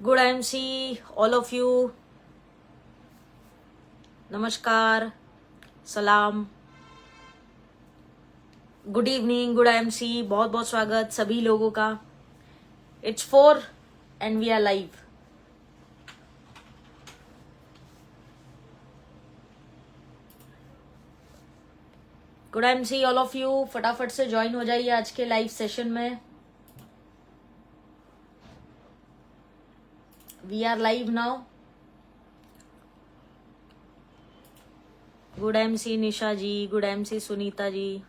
Good MC, all of you. नमस्कार, सलाम, good evening, good MC. बहुत बहुत स्वागत सभी लोगों का. It's 4 and we are live. Good MC, all of you. फटाफट से ज्वाइन हो जाइए आज के लाइव सेशन में. We are live now. Good MC Nisha ji, good MC Sunita ji.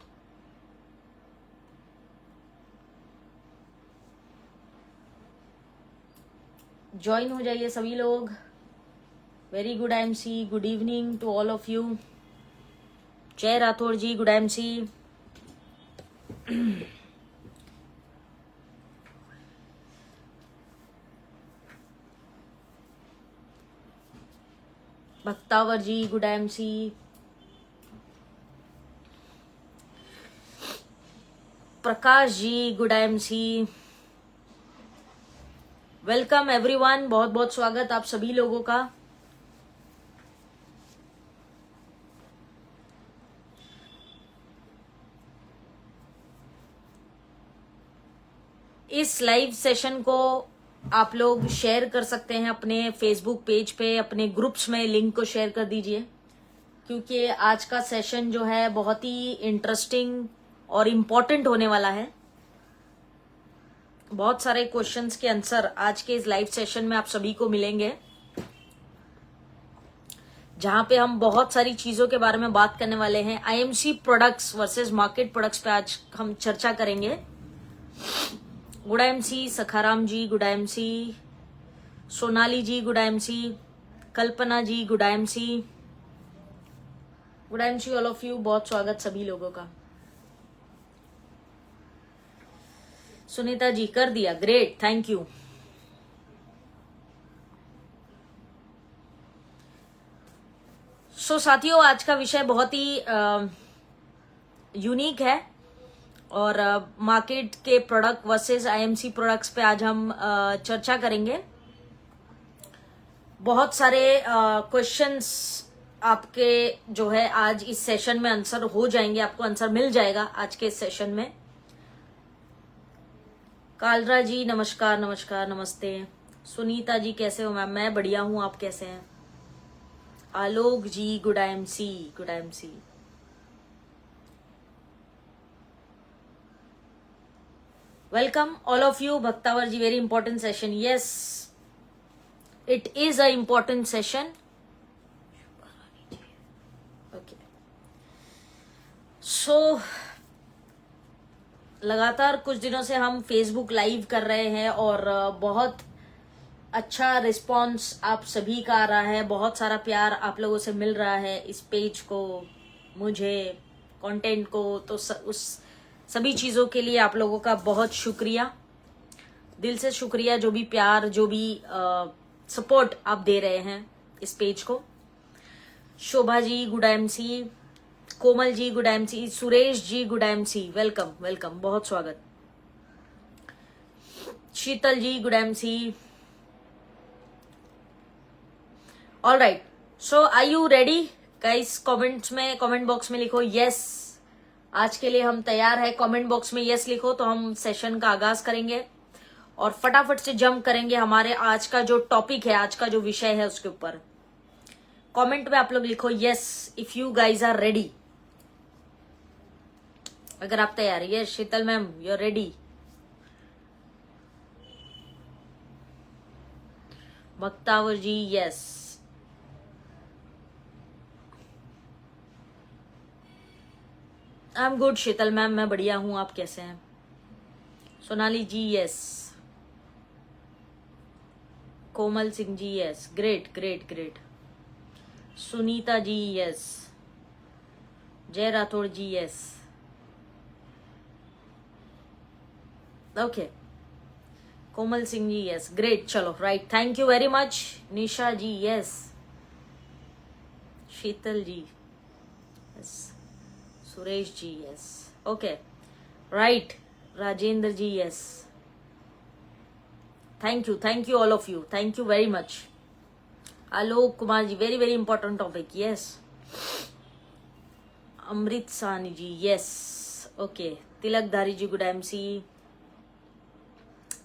Join हो जाइए सभी लोग. Very good MC, good evening to all of you. Jai Rathore ji, good MC. Bhaktawar ji, good MC. Prakash ji, good MC. Welcome everyone. बहुत बहुत स्वागत आप सभी लोगों का. इस लाइव सेशन को आप लोग शेयर कर सकते हैं अपने फेसबुक पेज पे, अपने ग्रुप्स में लिंक को शेयर कर दीजिए, क्योंकि आज का सेशन जो है बहुत ही इंटरेस्टिंग और इम्पोर्टेंट होने वाला है. बहुत सारे क्वेश्चंस के आंसर आज के इस लाइव सेशन में आप सभी को मिलेंगे, जहां पे हम बहुत सारी चीजों के बारे में बात करने वाले हैं. IMC products versus market products पे आज हम चर्चा करेंगे. Good MC Sakharam ji, good MC. Sonali ji, good MC. Kalpana ji, good MC. Good MC all of you. बहुत स्वागत सभी लोगों का. सुनीता जी कर दिया, ग्रेट, थैंक यू. सो साथियों, आज का विषय बहुत ही यूनिक है और मार्केट के प्रोडक्ट वर्सेस IMC प्रोडक्ट्स पे आज हम चर्चा करेंगे. बहुत सारे क्वेश्चंस आपके जो है आज इस सेशन में आंसर हो जाएंगे, आपको आंसर मिल जाएगा आज के इस सेशन में. कालरा जी नमस्कार, नमस्कार, नमस्ते. सुनीता जी कैसे हो मैम? मैं बढ़िया हूं, आप कैसे हैं? Alok ji, good MC, good MC. Welcome all of you. Bhaktawar ji, very important session. Yes, it is a important session. Okay. So लगातार कुछ दिनों से हम फेसबुक लाइव कर रहे हैं और बहुत अच्छा रिस्पांस आप सभी का आ रहा है. बहुत सारा प्यार आप लोगों से मिल रहा है इस पेज को, मुझे, कंटेंट को. तो उस सभी चीजों के लिए आप लोगों का बहुत शुक्रिया, दिल से शुक्रिया. जो भी प्यार, जो भी सपोर्ट आप दे रहे हैं इस पेज को. Shobha ji, good MC. Komal ji, good MC. Suresh ji, good MC. Welcome, welcome, बहुत स्वागत. Sheetal ji, good MC. All right. So are you ready guys? Comments में, कमेंट बॉक्स में लिखो यस. आज के लिए हम तैयार है. कमेंट बॉक्स में यस लिखो तो हम सेशन का आगाज करेंगे और फटाफट से जंप करेंगे हमारे आज का जो टॉपिक है, आज का जो विषय है उसके ऊपर. कमेंट में आप लोग लिखो yes if you guys are ready. अगर आप तैयार है. Yes Sheetal ma'am, you are ready. Bhaktawar ji, yes. I am good Sheetal ma'am, मैं बढ़िया हूं, आप कैसे हैं? Sonali ji, yes. Komal Singh ji, yes. Great, great, great. Sunita ji, yes. जय Rathore ji, yes. Okay. Komal Singh ji, yes. Great, चलो right. Thank you very much. Nisha ji, yes. Sheetal ji, yes. Suresh ji, yes. Okay right. Rajendra ji, yes. Thank you all of you, thank you very much. Alok Kumar ji, very very important topic, yes. Amrit Sahni ji, yes, okay. Tilakdhari ji, good MC.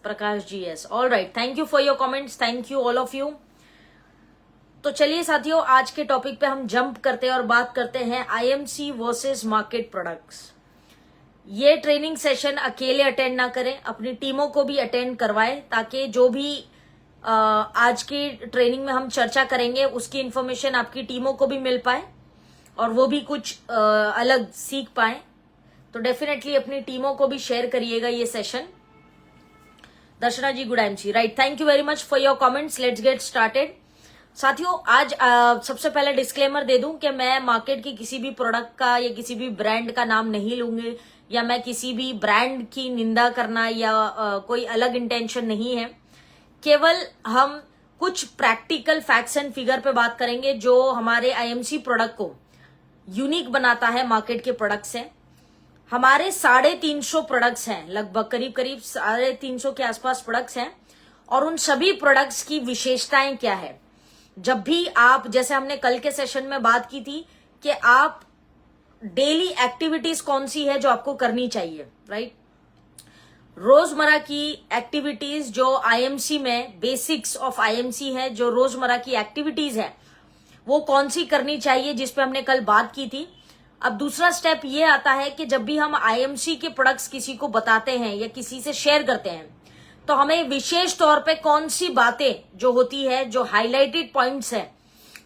Prakash ji, yes, all right, thank you for your comments, thank you all of you. तो चलिए साथियों, आज के topic पे हम jump करते हैं और बात करते हैं आईएमसी वर्सेस मार्केट प्रोडक्ट्स। ये ट्रेनिंग सेशन अकेले अटेंड ना करें, अपनी टीमों को भी अटेंड करवाएं, ताकि जो भी आज की ट्रेनिंग में हम चर्चा करेंगे उसकी इन्फॉर्मेशन आपकी टीमों को भी मिल पाए और वो भी कुछ अलग सीख पाए। तो डेफिनेटली अपनी टीमों को भी शेयर करिएगा ये session. Darshana ji, good MC, right, thank you very much for your comments. Let's get started. साथियों, आज सबसे पहले डिस्क्लेमर दे दूं कि मैं मार्केट की किसी भी प्रोडक्ट का या किसी भी ब्रांड का नाम नहीं लूंगी, या मैं किसी भी ब्रांड की निंदा करना या कोई अलग इंटेंशन नहीं है। केवल हम कुछ प्रैक्टिकल फैक्ट्स एंड फिगर पे बात करेंगे जो हमारे आईएमसी प्रोडक्ट को यूनिक बनाता है मार्केट के प्रोडक्ट से। हमारे 350 प्रोडक्ट्स हैं, लगभग करीब 350 के आसपास प्रोडक्ट्स हैं, और उन सभी प्रोडक्ट्स की विशेषताएं क्या है। जब भी आप, जैसे हमने कल के सेशन में बात की थी कि आप डेली एक्टिविटीज कौन सी है जो आपको करनी चाहिए, राइट। रोजमर्रा की एक्टिविटीज जो आईएमसी में बेसिक्स ऑफ आईएमसी है, जो रोजमर्रा की एक्टिविटीज है वो कौन सी करनी चाहिए, जिस पे हमने कल बात की थी। अब दूसरा स्टेप ये आता है कि जब भी हम आईएमसी के प्रोडक्ट्स किसी को बताते हैं या किसी से शेयर करते हैं, तो हमें विशेष तौर पे कौन सी बातें जो होती है, जो हाईलाइटेड पॉइंट्स है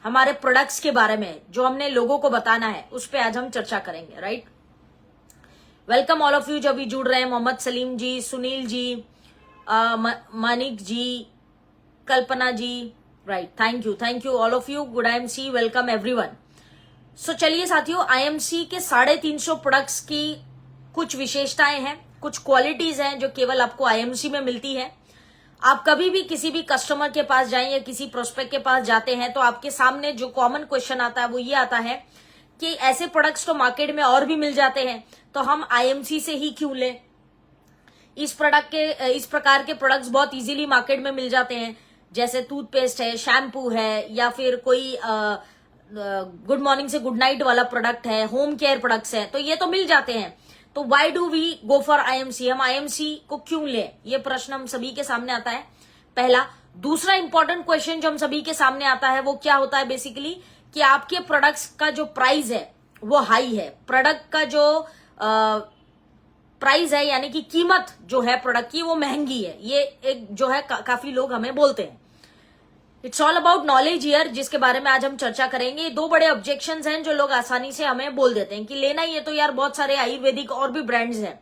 हमारे प्रोडक्ट्स के बारे में, जो हमने लोगों को बताना है, उस पे आज हम चर्चा करेंगे, right. Welcome all of you जो भी जुड़ रहे हैं। Mohammed Salim ji, Sunil ji, Manik ji, Kalpana ji, right, thank you all of you, good IMC, welcome everyone. So चलिए साथियों, आईएमसी के 350 प्रोडक्ट्स की कुछ विशेषताएं हैं, कुछ क्वालिटीज हैं जो केवल आपको आईएमसी में मिलती है। आप कभी भी किसी भी कस्टमर के पास जाएं या किसी प्रोस्पेक्ट के पास जाते हैं तो आपके सामने जो कॉमन क्वेश्चन आता है वो ये आता है कि ऐसे प्रोडक्ट्स तो मार्केट में और भी मिल जाते हैं, तो हम आईएमसी से ही क्यों लें। इस प्रकार के प्रोडक्ट्स बहुत इजीली मार्केट में मिल जाते हैं, जैसे टूथपेस्ट है, शैम्पू है, या फिर कोई गुड मॉर्निंग से गुड नाइट वाला प्रोडक्ट है, होम केयर प्रोडक्ट्स है, तो ये तो मिल जाते हैं। तो why do we go for IMC, हम आईएमसी को क्यों लें, ये प्रश्न हम सभी के सामने आता है, पहला। दूसरा इंपॉर्टेंट क्वेश्चन जो हम सभी के सामने आता है वो क्या होता है बेसिकली, कि आपके प्रोडक्ट्स का जो प्राइस है वो हाई है। प्रोडक्ट का जो प्राइस है, यानी कि कीमत जो है प्रोडक्ट की, वो महंगी है। ये एक जो है काफी लोग हमें बोलते हैं। It's all about knowledge here, जिसके बारे में आज हम चर्चा करेंगे। दो बड़े ऑब्जेक्शंस हैं जो लोग आसानी से हमें बोल देते हैं कि लेना ही है तो यार बहुत सारे आयुर्वेदिक और भी ब्रांड्स हैं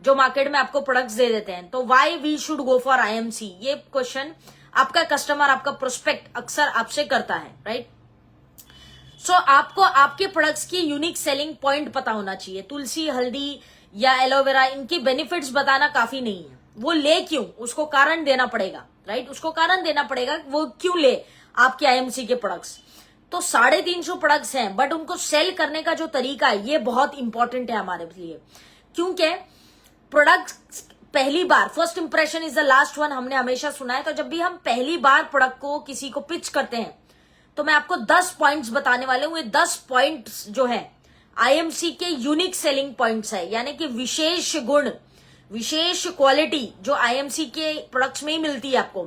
जो मार्केट में आपको प्रोडक्ट्स दे देते हैं, तो why we should go for IMC. ये क्वेश्चन आपका कस्टमर, आपका प्रोस्पेक्ट अक्सर आपसे करता है, राइट। सो आपको आपके प्रोडक्ट्स की यूनिक सेलिंग पॉइंट पता होना चाहिए। तुलसी, हल्दी या एलोवेरा, इनके बेनिफिट्स बताना काफी नहीं है। वो ले क्यों, उसको कारण देना पड़ेगा, राइट। उसको कारण देना पड़ेगा वो क्यों ले आपके आईएमसी के प्रोडक्ट्स। तो 350 प्रोडक्ट्स हैं, बट उनको सेल करने का जो तरीका है ये बहुत इंपॉर्टेंट है हमारे लिए, क्योंकि प्रोडक्ट पहली बार, first impression is the last one, हमने हमेशा सुना है। तो जब भी हम पहली बार प्रोडक्ट को किसी को पिच करते हैं तो मैं आपको 10 पॉइंट्स बताने वाले हूं। ये 10 पॉइंट्स जो है आईएमसी के यूनिक सेलिंग पॉइंट्स है, यानी कि विशेष गुण, विशेष क्वालिटी जो आईएमसी के प्रोडक्ट्स में ही मिलती है आपको,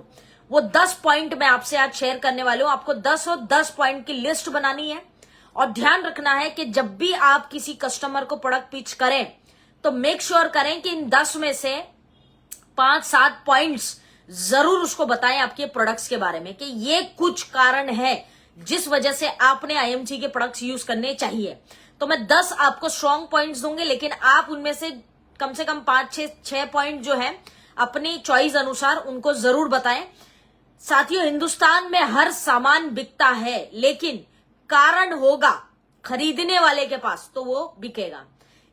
वो 10 पॉइंट मैं आपसे आज शेयर करने वाले हूं। आपको 10 और 10 पॉइंट की लिस्ट बनानी है और ध्यान रखना है कि जब भी आप किसी कस्टमर को प्रोडक्ट पिच करें तो मेक श्योर करें कि इन 10 में से 5-7 पॉइंट्स जरूर उसको बताएं आपके प्रोडक्ट्स के बारे में, कि ये कुछ कारण है जिस वजह से आपने आईएमसी के प्रोडक्ट्स यूज करने चाहिए। तो मैं 10 आपको स्ट्रॉन्ग पॉइंट्स दूंगी, लेकिन आप उनमें से कम 5-6 पॉइंट जो है अपनी चॉइस अनुसार उनको जरूर बताएं। साथियों, हिंदुस्तान में हर सामान बिकता है, लेकिन कारण होगा खरीदने वाले के पास तो वो बिकेगा।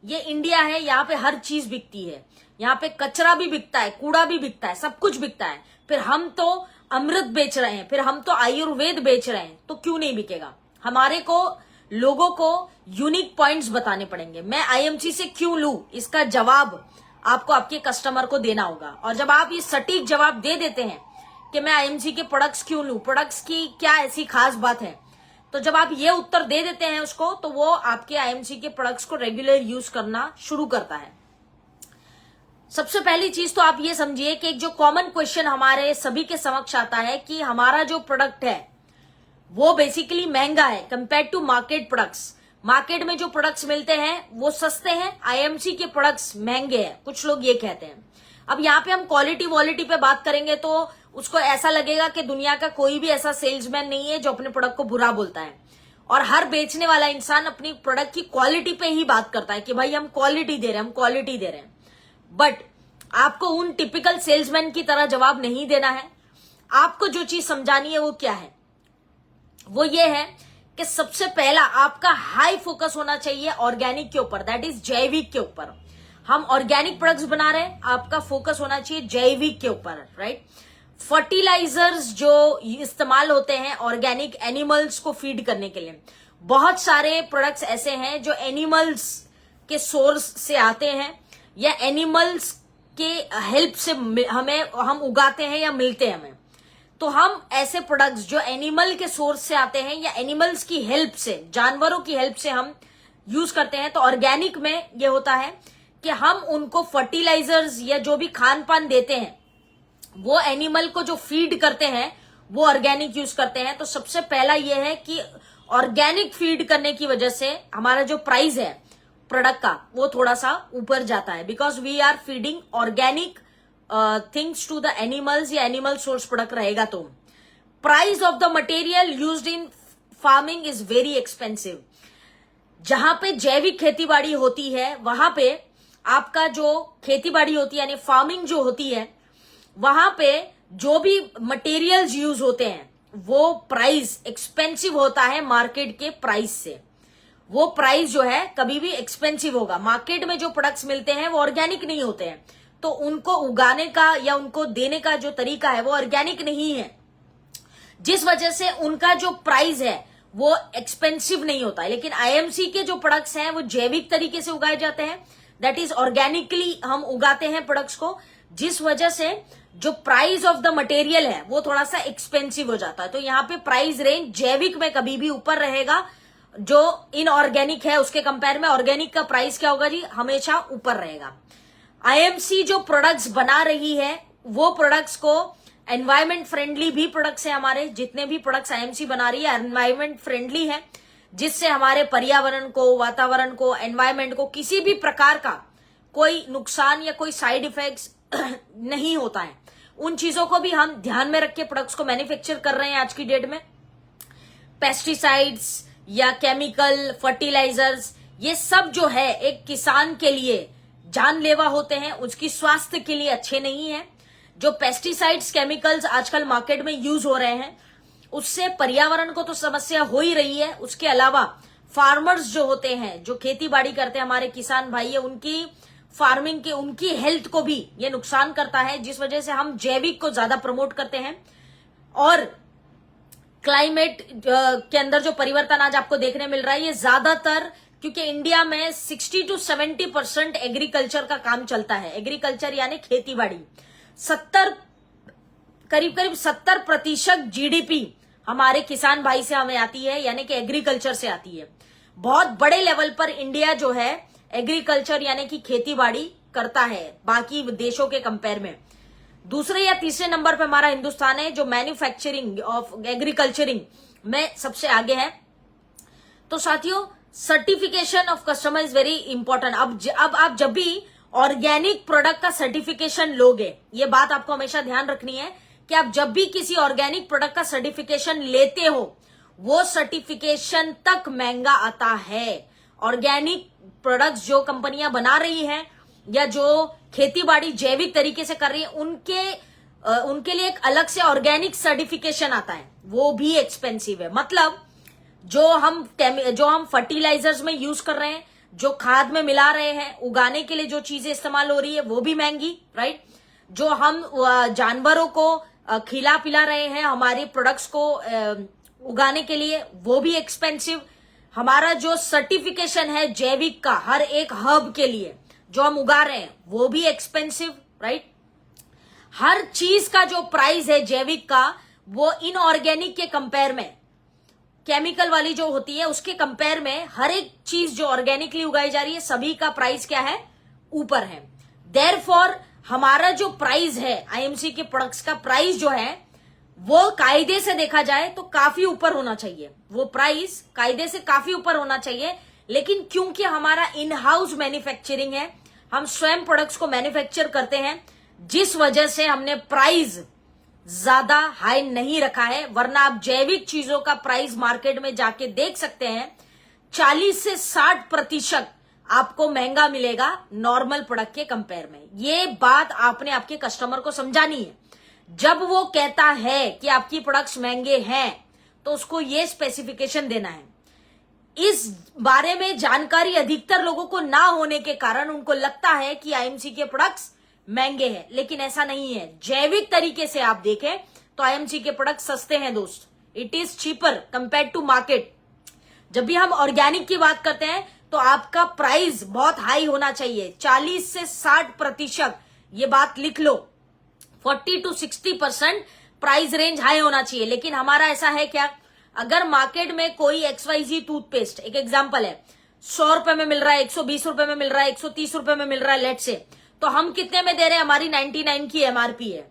ये इंडिया है, यहाँ पे हर चीज बिकती है, यहाँ पे कचरा भी बिकता है, कूड़ा भी बिकता है, सब कुछ बिकता है। फिर हम तो अमृत बेच रहे हैं, फिर हम तो आयुर्वेद बेच रहे हैं, तो क्यों नहीं बिकेगा। हमारे को लोगों को यूनिक पॉइंट्स बताने पड़ेंगे। मैं आईएमसी से क्यों लूं, इसका जवाब आपको आपके कस्टमर को देना होगा। और जब आप ये सटीक जवाब दे देते हैं कि मैं आईएमसी के प्रोडक्ट्स क्यों लूं, प्रोडक्ट्स की क्या ऐसी खास बात है। तो जब आप ये उत्तर दे देते हैं उसको, तो वो आपके आईएमसी के प्रोडक्ट्स को रेगुलर यूज करना शुरू करता है। सबसे पहली चीज तो आप ये समझिए कि एक जो कॉमन क्वेश्चन हमारे सभी के समक्ष आता है कि हमारा जो प्रोडक्ट है वो बेसिकली महंगा है compare to market products. Market में जो प्रोडक्ट्स मिलते हैं वो सस्ते हैं, आईएमसी के प्रोडक्ट्स महंगे हैं, कुछ लोग ये कहते हैं। अब यहाँ पे हम क्वालिटी वॉलिटी पे बात करेंगे तो उसको ऐसा लगेगा कि दुनिया का कोई भी ऐसा सेल्समैन नहीं है जो अपने प्रोडक्ट को बुरा बोलता है, और हर बेचने वाला इंसान अपनी प्रोडक्ट की क्वालिटी पे ही बात करता है कि भाई हम क्वालिटी दे रहे हैं, हम क्वालिटी दे रहे हैं। बट आपको उन टिपिकल सेल्समैन की तरह जवाब नहीं देना है। आपको जो चीज समझानी है वो क्या है, वो ये है कि सबसे पहला आपका हाई फोकस होना चाहिए ऑर्गेनिक के ऊपर, दैट इज जैविक के ऊपर। हम ऑर्गेनिक प्रोडक्ट्स बना रहे हैं, आपका फोकस होना चाहिए जैविक के ऊपर, राइट। फर्टिलाइजर्स जो इस्तेमाल होते हैं ऑर्गेनिक एनिमल्स को फीड करने के लिए, बहुत सारे प्रोडक्ट्स ऐसे हैं जो एनिमल्स के सोर्स से आते हैं या एनिमल्स के हेल्प से हम उगाते हैं या मिलते हैं हमें। तो हम ऐसे प्रोडक्ट्स जो एनिमल के सोर्स से आते हैं या एनिमल्स की हेल्प से, जानवरों की हेल्प से हम यूज करते हैं। तो ऑर्गेनिक में ये होता है कि हम उनको फर्टिलाइजर्स या जो भी खान पान देते हैं वो एनिमल को जो फीड करते हैं वो ऑर्गेनिक यूज करते हैं। तो सबसे पहला ये है कि ऑर्गेनिक फीड करने की वजह से हमारा जो प्राइस है प्रोडक्ट का वो थोड़ा सा ऊपर जाता है, because we are feeding organic things to the animals या एनिमल सोर्स प्रोडक्ट रहेगा। तो price of the material used in farming is very expensive. जहां पे जैविक खेतीबाड़ी होती है वहां पे आपका जो खेतीबाड़ी होती है यानी फार्मिंग जो होती है वहां पे जो भी मटेरियल्स यूज होते हैं वो प्राइस एक्सपेंसिव होता है मार्केट के प्राइस से। वो प्राइस जो है कभी भी एक्सपेंसिव होगा। मार्केट में जो प्रोडक्ट्स मिलते हैं वो ऑर्गेनिक नहीं होते हैं, तो उनको उगाने का या उनको देने का जो तरीका है वो ऑर्गेनिक नहीं है, जिस वजह से उनका जो प्राइस है वो एक्सपेंसिव नहीं होता है। लेकिन आईएमसी के जो प्रोडक्ट्स हैं वो जैविक तरीके से उगाए जाते हैं, दैट इज ऑर्गेनिकली हम उगाते हैं प्रोडक्ट्स को, जिस वजह से जो प्राइस ऑफ द मटेरियल है वो थोड़ा सा एक्सपेंसिव हो जाता है। तो यहाँ पे प्राइस रेंज जैविक में कभी भी ऊपर रहेगा, जो इनऑर्गेनिक है उसके कंपेयर में ऑर्गेनिक का प्राइस क्या होगा जी, हमेशा ऊपर रहेगा। आईएमसी जो प्रोडक्ट्स बना रही है वो प्रोडक्ट्स को एनवायरमेंट फ्रेंडली भी प्रोडक्ट्स है, हमारे जितने भी प्रोडक्ट्स आईएमसी बना रही है एनवायरमेंट फ्रेंडली है, जिससे हमारे पर्यावरण को, वातावरण को, एनवायरमेंट को किसी भी प्रकार का कोई नुकसान या कोई साइड इफेक्ट्स नहीं होता है। उन चीजों को भी हम ध्यान में रख के प्रोडक्ट्स को मैन्युफैक्चर कर रहे हैं आज की डेट में। पेस्टिसाइड्स या केमिकल फर्टिलाइजर्स ये सब जो है एक किसान के लिए जानलेवा होते हैं, उसकी स्वास्थ्य के लिए अच्छे नहीं है। जो पेस्टिसाइड्स केमिकल्स आजकल मार्केट में यूज हो रहे हैं उससे पर्यावरण को तो समस्या हो ही रही है, उसके अलावा फार्मर्स जो होते हैं, जो खेती बाड़ी करते हैं, हमारे किसान भाई है, उनकी फार्मिंग के, उनकी हेल्थ को भी ये नुकसान करता है, जिस वजह से हम जैविक को ज्यादा प्रमोट करते हैं। और क्लाइमेट के अंदर जो परिवर्तन आज आपको देखने मिल रहा है ये ज्यादातर क्योंकि इंडिया में 60 to 70% एग्रीकल्चर का काम चलता है। एग्रीकल्चर यानी खेतीबाड़ी, करीब 70% जीडीपी हमारे किसान भाई से हमें आती है, यानी कि एग्रीकल्चर से आती है। बहुत बड़े लेवल पर इंडिया जो है एग्रीकल्चर यानी कि खेतीबाड़ी करता है बाकी देशों के कंपेयर में। दूसरे या तीसरे नंबर पे हमारा हिंदुस्तान है जो मैन्युफैक्चरिंग ऑफ एग्रीकल्चरिंग में सबसे आगे है। तो साथियों certification of customer is very important. अब आप जब भी ऑर्गेनिक प्रोडक्ट का सर्टिफिकेशन लोगे, ये बात आपको हमेशा ध्यान रखनी है कि आप जब भी किसी ऑर्गेनिक प्रोडक्ट का सर्टिफिकेशन लेते हो वो सर्टिफिकेशन तक महंगा आता है। ऑर्गेनिक प्रोडक्ट्स जो कंपनियां बना रही हैं या जो खेतीबाड़ी जैविक तरीके से कर रही है उनके लिए एक अलग से ऑर्गेनिक सर्टिफिकेशन आता है, वो भी एक्सपेंसिव है। मतलब जो हम फर्टिलाइजर्स में यूज कर रहे हैं, जो खाद में मिला रहे हैं, उगाने के लिए जो चीजें इस्तेमाल हो रही है वो भी महंगी, राइट। जो हम जानवरों को खिला पिला रहे हैं हमारे प्रोडक्ट्स को उगाने के लिए वो भी एक्सपेंसिव। हमारा जो सर्टिफिकेशन है जैविक का हर एक हर्ब के लिए जो हम उगा रहे हैं वो भी एक्सपेंसिव, राइट। हर चीज का जो प्राइस है जैविक का, वो इनऑर्गेनिक के कंपेयर में, केमिकल वाली जो होती है उसके कंपेयर में हर एक चीज जो ऑर्गेनिकली उगाई जा रही है सभी का प्राइस क्या है, ऊपर है। देयरफॉर हमारा जो प्राइस है आईएमसी के प्रोडक्ट्स का प्राइस जो है वो कायदे से देखा जाए तो काफी ऊपर होना चाहिए, वो प्राइस कायदे से काफी ऊपर होना चाहिए। लेकिन क्योंकि हमारा इन हाउस मैन्युफैक्चरिंग है, हम स्वयं प्रोडक्ट्स को मैन्युफैक्चर करते हैं, जिस वजह से हमने प्राइस ज्यादा हाई नहीं रखा है। वरना आप जैविक चीजों का प्राइस मार्केट में जाके देख सकते हैं 40 से 60% आपको महंगा मिलेगा नॉर्मल प्रोडक्ट के कंपेयर में। ये बात आपने आपके कस्टमर को समझानी है। जब वो कहता है कि आपकी प्रोडक्ट्स महंगे हैं तो उसको ये स्पेसिफिकेशन देना है। इस बारे में जानकारी अधिकतर लोगों को ना होने के कारण उनको लगता है कि आईएमसी के प्रोडक्ट्स महंगे हैं, लेकिन ऐसा नहीं है। जैविक तरीके से आप देखें तो आईएमसी के प्रोडक्ट सस्ते हैं दोस्त, it is cheaper compare to market. जब भी हम ऑर्गेनिक की बात करते हैं तो आपका प्राइस बहुत हाई होना चाहिए, 40 से 60%, ये बात लिख लो, 40 to 60% प्राइस रेंज हाई होना चाहिए। लेकिन हमारा ऐसा है क्या, अगर मार्केट में कोई XYZ टूथपेस्ट, एक एग्जांपल है, 100 रुपए में मिल रहा है, 120 रुपए में मिल रहा है, 130 रुपए में मिल रहा है लेट से, तो हम कितने में दे रहे हैं, हमारी 99 की MRP है,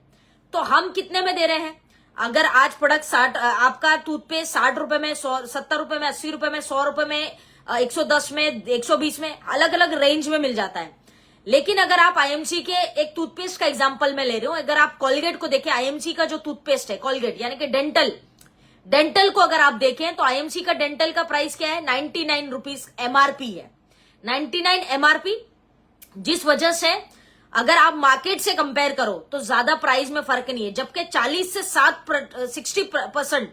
तो हम कितने में दे रहे हैं। अगर आज प्रोडक्ट 60, आपका टूथपेस्ट 60 रुपए में, 70 रुपए में, 80 रुपए में, 100 रुपए में, 110 में, 120 में, अलग अलग रेंज में मिल जाता है। लेकिन अगर आप आईएमसी के एक टूथपेस्ट का एग्जांपल में ले रहे हो, अगर आप कोलगेट को देखें, आईएमसी का जो टूथपेस्ट है कोलगेट यानी कि डेंटल को अगर आप देखें तो आईएमसी का डेंटल का प्राइस क्या है, 99 रुपीज MRP है, 99 MRP। जिस वजह से अगर आप मार्केट से कंपेयर करो तो ज्यादा प्राइस में फर्क नहीं है, जबकि 40 से 60%,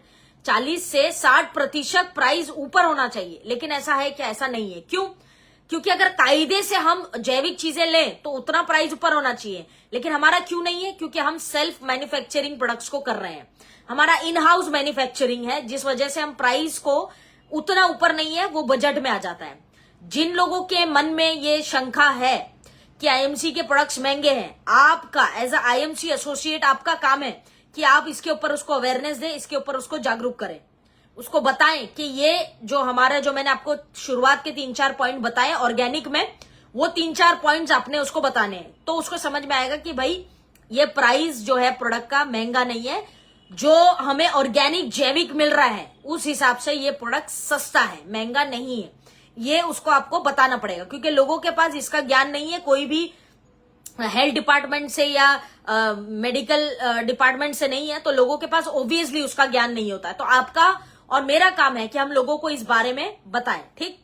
40 से 60% प्राइस ऊपर होना चाहिए। लेकिन ऐसा है क्या, ऐसा नहीं है। क्यों? क्योंकि अगर कायदे से हम जैविक चीजें लें तो उतना प्राइस ऊपर होना चाहिए, लेकिन हमारा क्यों नहीं है, क्योंकि हम सेल्फ मैन्युफैक्चरिंग प्रोडक्ट्स को कर रहे हैं, हमारा इन हाउस मैन्युफैक्चरिंग है, जिस वजह से हम प्राइस को उतना ऊपर नहीं है, वो बजट में आ जाता है। जिन लोगों के मन में ये शंका है कि आईएमसी के प्रोडक्ट्स महंगे हैं, आपका एज अ आईएमसी एसोसिएट आपका काम है कि आप इसके ऊपर उसको अवेयरनेस दें, इसके ऊपर उसको जागरूक करें, उसको बताएं कि ये जो हमारा, जो मैंने आपको शुरुआत के 3-4 पॉइंट बताए ऑर्गेनिक में, वो 3-4 पॉइंट्स आपने उसको बताने हैं, तो उसको समझ में आएगा कि भाई ये प्राइस जो है प्रोडक्ट का महंगा नहीं है, जो हमें ऑर्गेनिक जैविक मिल रहा है उस हिसाब से ये प्रोडक्ट सस्ता है, महंगा नहीं है। ये उसको आपको बताना पड़ेगा, क्योंकि लोगों के पास इसका ज्ञान नहीं है, कोई भी हेल्थ डिपार्टमेंट से या मेडिकल डिपार्टमेंट से नहीं है, तो लोगों के पास ऑब्वियसली उसका ज्ञान नहीं होता है। तो आपका और मेरा काम है कि हम लोगों को इस बारे में बताएं, ठीक।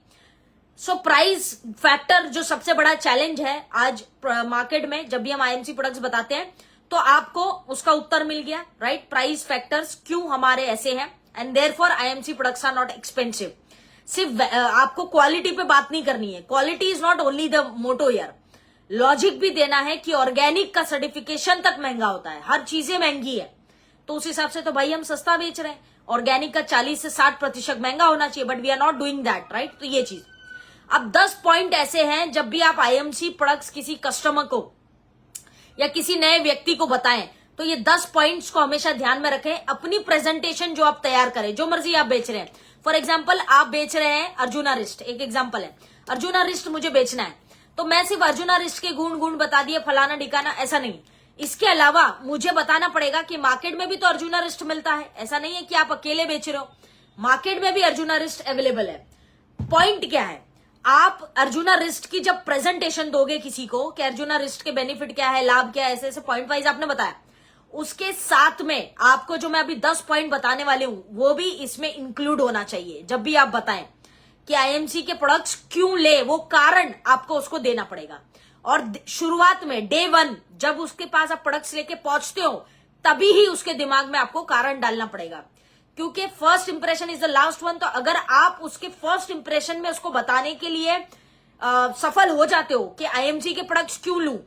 सो प्राइस फैक्टर जो सबसे बड़ा चैलेंज है आज मार्केट में, जब भी हम आईएमसी प्रोडक्ट्स बताते हैं तो आपको उसका उत्तर मिल गया, राइट। प्राइस फैक्टर्स क्यों हमारे ऐसे हैं, and therefore IMC products are not expensive. सिर्फ आपको क्वालिटी पे बात नहीं करनी है, quality is not only the motto यार, लॉजिक भी देना है कि ऑर्गेनिक का सर्टिफिकेशन तक महंगा होता है, हर चीजें महंगी है, तो उस हिसाब से तो भाई हम सस्ता बेच रहे हैं। ऑर्गेनिक का 40 से 60% महंगा होना चाहिए, but we are not doing that, right. तो ये चीज, अब 10 पॉइंट ऐसे हैं जब भी आप आईएमसी प्रोडक्ट्स किसी कस्टमर को या किसी नए व्यक्ति को बताएं तो ये 10 पॉइंट्स को हमेशा ध्यान में रखें। अपनी प्रेजेंटेशन जो आप तैयार करें, जो मर्जी आप बेच रहे हैं, फॉर एग्जाम्पल आप बेच रहे हैं अर्जुना रिस्ट, एक एग्जाम्पल है, अर्जुना रिस्ट मुझे बेचना है, तो मैं सिर्फ अर्जुना रिस्ट के गुण बता दिए फलाना ढिकाना, ऐसा नहीं। इसके अलावा मुझे बताना पड़ेगा कि मार्केट में भी तो अर्जुना रिस्ट मिलता है, ऐसा नहीं है कि आप अकेले बेच रहे हो, मार्केट में भी अर्जुना रिस्ट अवेलेबल है। पॉइंट क्या है, आप अर्जुना रिस्ट की जब प्रेजेंटेशन दोगे किसी को कि अर्जुना रिस्ट के बेनिफिट क्या है, लाभ क्या है, ऐसे ऐसे पॉइंट वाइज आपने बताया, उसके साथ में आपको जो मैं अभी 10 पॉइंट बताने वाले हूं वो भी इसमें इंक्लूड होना चाहिए। जब भी आप बताएं कि आईएमसी के प्रोडक्ट्स क्यों ले, वो कारण आपको उसको देना पड़ेगा। और शुरुआत में डे 1 जब उसके पास आप प्रोडक्ट्स लेके पहुंचते हो, तभी ही उसके दिमाग में आपको कारण डालना पड़ेगा, क्योंकि first impression is the last one. तो अगर आप उसके फर्स्ट इंप्रेशन में उसको बताने के लिए सफल हो जाते हो कि आईएमसी के प्रोडक्ट्स क्यों लूं,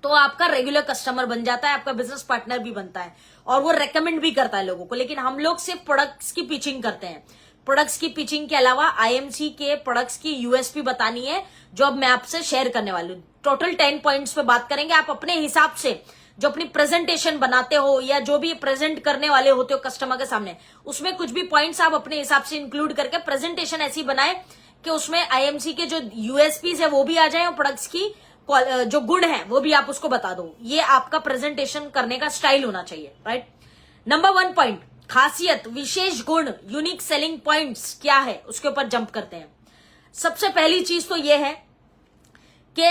तो आपका रेगुलर कस्टमर बन जाता है, आपका बिजनेस पार्टनर भी बनता है और वो रेकमेंड भी करता है लोगों को। लेकिन हम लोग सिर्फ प्रोडक्ट्स की पिचिंग करते हैं, प्रोडक्ट्स की पिचिंग के अलावा आईएमसी के प्रोडक्ट्स की यूएसपी बतानी है, जो अब मैं आपसे शेयर करने वाली हूँ। टोटल 10 पॉइंट्स पे बात करेंगे, आप अपने हिसाब से जो अपनी प्रेजेंटेशन बनाते हो या जो भी प्रेजेंट करने वाले होते हो कस्टमर के सामने, उसमें कुछ भी पॉइंट्स आप अपने हिसाब से इंक्लूड करके प्रेजेंटेशन ऐसी बनाए कि उसमें आईएमसी के जो यूएसपीज है वो भी आ जाए और प्रोडक्ट्स की जो गुण है वो भी आप उसको बता दो। ये आपका प्रेजेंटेशन करने का स्टाइल होना चाहिए, राइट। नंबर 1 पॉइंट, खासियत, विशेष गुण, यूनिक सेलिंग पॉइंट्स क्या है, उसके ऊपर जंप करते हैं। सबसे पहली चीज तो ये है कि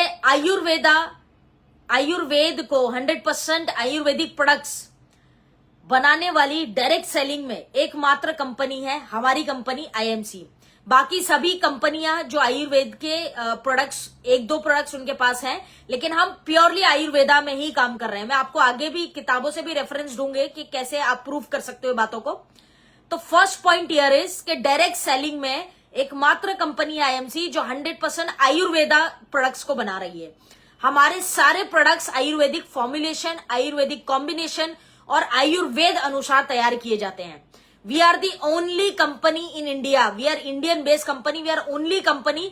आयुर्वेद को 100% आयुर्वेदिक प्रोडक्ट्स बनाने वाली डायरेक्ट सेलिंग में एकमात्र कंपनी है हमारी कंपनी आईएमसी। बाकी सभी कंपनियां जो आयुर्वेद के प्रोडक्ट्स, 1-2 प्रोडक्ट्स उनके पास हैं, लेकिन हम प्योरली आयुर्वेदा में ही काम कर रहे हैं। मैं आपको आगे भी किताबों से भी रेफरेंस दूंगे कि कैसे आप प्रूव कर सकते हो बातों को। तो फर्स्ट पॉइंट हियर इज कि डायरेक्ट सेलिंग में एकमात्र कंपनी आईएमसी जो 100% आयुर्वेदा प्रोडक्ट्स को बना रही है। हमारे सारे products Ayurvedic formulation, Ayurvedic combination और आयुर्वेद अनुसार तैयार किए जाते हैं। We are the only company in India, we are Indian based company, we are only company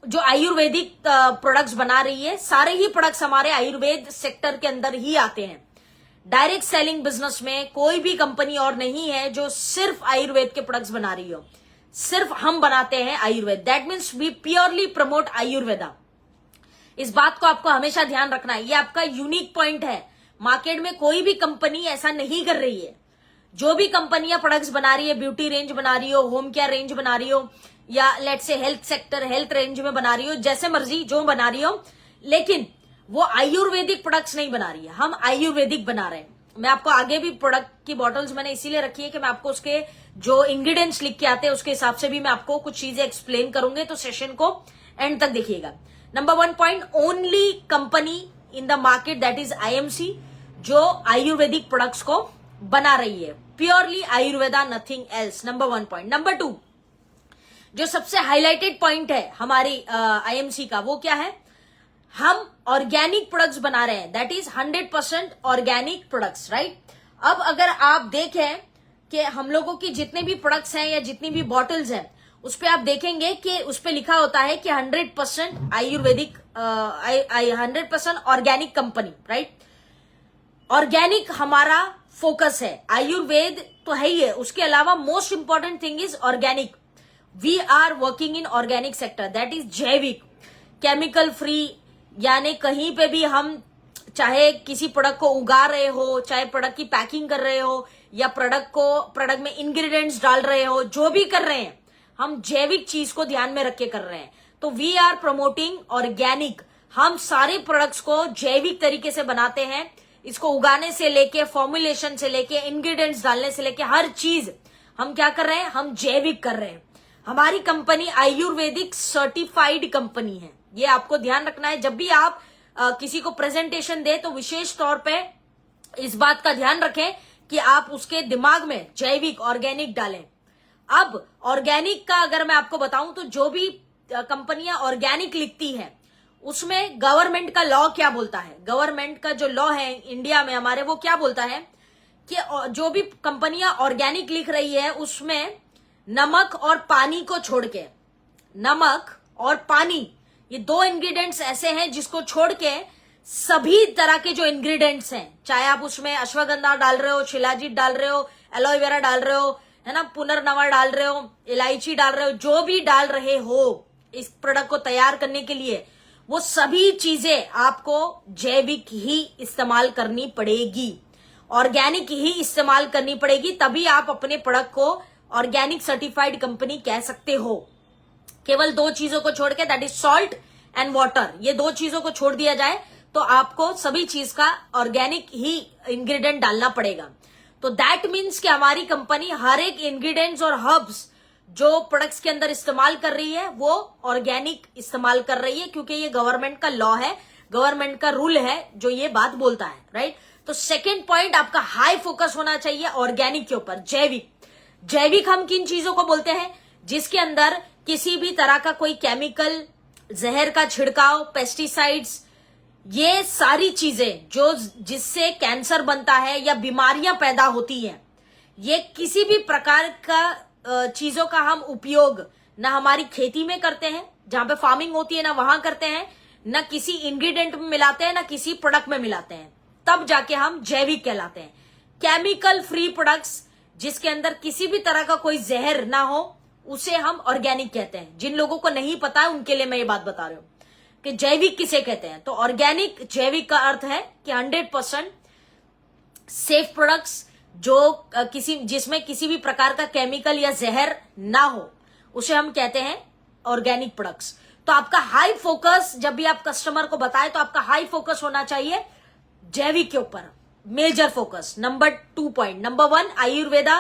जो आयुर्वेदिक प्रोडक्ट्स बना रही है। सारे ही प्रोडक्ट्स हमारे आयुर्वेद सेक्टर के अंदर ही आते हैं। डायरेक्ट सेलिंग बिजनेस में कोई भी कंपनी और नहीं है जो सिर्फ आयुर्वेद के प्रोडक्ट्स बना रही हो, सिर्फ हम बनाते हैं Ayurveda. That means we purely promote Ayurveda. इस बात को आपको हमेशा ध्यान रखना है, ये आपका यूनिक पॉइंट है। मार्केट में कोई भी कंपनी ऐसा नहीं कर रही है। जो भी कंपनियां प्रोडक्ट्स बना रही है, ब्यूटी रेंज बना रही हो, होम केयर रेंज बना रही हो, या let's say health sector, health range में बना रही हो, जैसे मर्जी जो बना रही हो, लेकिन वो आयुर्वेदिक प्रोडक्ट्स नहीं बना रही है। हम आयुर्वेदिक बना रहे हैं। मैं आपको आगे भी प्रोडक्ट की बॉटल्स मैंने इसीलिए रखी है कि मैं आपको उसके जो इंग्रेडिएंट्स लिख के आते हैं उसके हिसाब से भी मैं आपको कुछ चीजें एक्सप्लेन करूंगे, तो सेशन को एंड तक देखिएगा। Number 1 point, only company in the market that is IMC जो आयुर्वेदिक प्रोडक्ट्स को बना रही है, purely Ayurveda, nothing else. Number 1 point. Number 2, जो सबसे हाईलाइटेड पॉइंट है हमारी आईएमसी का, वो क्या है? हम ऑर्गेनिक प्रोडक्ट्स बना रहे हैं, that is 100% organic products, right. अब अगर आप देखें कि हम लोगों की जितने भी प्रोडक्ट्स हैं या जितनी भी बॉटल्स हैं, उस पे आप देखेंगे कि उस पे लिखा होता है कि 100% Ayurvedic, 100% organic company, right. Organic हमारा फोकस है, आयुर्वेद तो है ही है, उसके अलावा most important thing is organic. We are working in organic sector, that is जैविक, केमिकल फ्री, यानी कहीं पे भी हम चाहे किसी प्रोडक्ट को उगा रहे हो, चाहे प्रोडक्ट की पैकिंग कर रहे हो या प्रोडक्ट में इंग्रेडिएंट्स डाल रहे हो, जो भी कर रहे हैं हम जैविक चीज को ध्यान में रख के कर रहे हैं। तो वी आर प्रमोटिंग ऑर्गेनिक। हम सारे प्रोडक्ट्स को जैविक तरीके से बनाते हैं। इसको उगाने से लेके, फॉर्मुलेशन से लेके, इंग्रेडिएंट्स डालने से लेके हर चीज हम क्या कर रहे हैं? हम जैविक कर रहे हैं। हमारी कंपनी आयुर्वेदिक सर्टिफाइड कंपनी है, ये आपको ध्यान रखना है। जब भी आप किसी को प्रेजेंटेशन दे तो विशेष तौर पे इस बात का ध्यान रखें कि आप उसके दिमाग में जैविक, ऑर्गेनिक डालें। अब ऑर्गेनिक का अगर मैं आपको बताऊं तो जो भी कंपनियां ऑर्गेनिक लिखती है उसमें गवर्नमेंट का लॉ क्या बोलता है, गवर्नमेंट का जो लॉ है इंडिया में हमारे, वो क्या बोलता है कि जो भी कंपनियां ऑर्गेनिक लिख रही है उसमें नमक और पानी को छोड़ के, नमक और पानी ये 2 इंग्रेडिएंट्स ऐसे हैं जिसको छोड़ के सभी तरह के जो इंग्रेडिएंट्स हैं, चाहे आप उसमें अश्वगंधा डाल रहे हो, शिलाजीत डाल रहे हो, एलोवेरा डाल रहे हो, है ना, पुनर्नवा डाल रहे हो, इलायची डाल रहे हो, जो भी डाल रहे हो इस प्रोडक्ट को तैयार करने के लिए, वो सभी चीजें आपको जैविक ही इस्तेमाल करनी पड़ेगी, ऑर्गेनिक ही इस्तेमाल करनी पड़ेगी, तभी आप अपने प्रोडक्ट को ऑर्गेनिक सर्टिफाइड कंपनी कह सकते हो। केवल 2 चीजों को छोड़ के, that is salt and water, ये 2 चीजों को छोड़ दिया जाए तो आपको सभी चीज का ऑर्गेनिक ही इंग्रेडिएंट डालना पड़ेगा। तो दैट मीन्स कि हमारी कंपनी हर एक इंग्रेडिएंट्स और हर्ब्स जो प्रोडक्ट्स के अंदर इस्तेमाल कर रही है वो ऑर्गेनिक इस्तेमाल कर रही है, क्योंकि ये गवर्नमेंट का लॉ है, गवर्नमेंट का रूल है जो ये बात बोलता है, राइट। तो सेकेंड पॉइंट आपका हाई फोकस होना चाहिए ऑर्गेनिक के ऊपर, जैविक। जैविक हम किन चीजों को बोलते हैं? जिसके अंदर किसी भी तरह का कोई केमिकल, जहर का छिड़काव, पेस्टिसाइड्स, ये सारी चीजें जो जिससे कैंसर बनता है या बीमारियां पैदा होती हैं, ये किसी भी प्रकार का चीजों का हम उपयोग ना हमारी खेती में करते हैं, जहां पे फार्मिंग होती है ना वहां करते हैं, ना किसी इंग्रेडिएंट में मिलाते हैं, ना किसी प्रोडक्ट में मिलाते हैं, तब जाके हम जैविक कहलाते हैं। केमिकल फ्री प्रोडक्ट्स जिसके अंदर किसी भी तरह का कोई जहर ना हो उसे हम ऑर्गेनिक कहते हैं। जिन लोगों को नहीं पता है उनके लिए मैं ये बात बता रही हूं कि जैविक किसे कहते हैं। तो ऑर्गेनिक जैविक का अर्थ है कि 100% सेफ प्रोडक्ट्स जो जिसमें किसी भी प्रकार का केमिकल या जहर ना हो उसे हम कहते हैं ऑर्गेनिक प्रोडक्ट्स। तो आपका हाई फोकस जब भी आप कस्टमर को बताएं तो आपका हाई फोकस होना चाहिए जैविक के ऊपर, major focus. Number 2 point, number 1 Ayurveda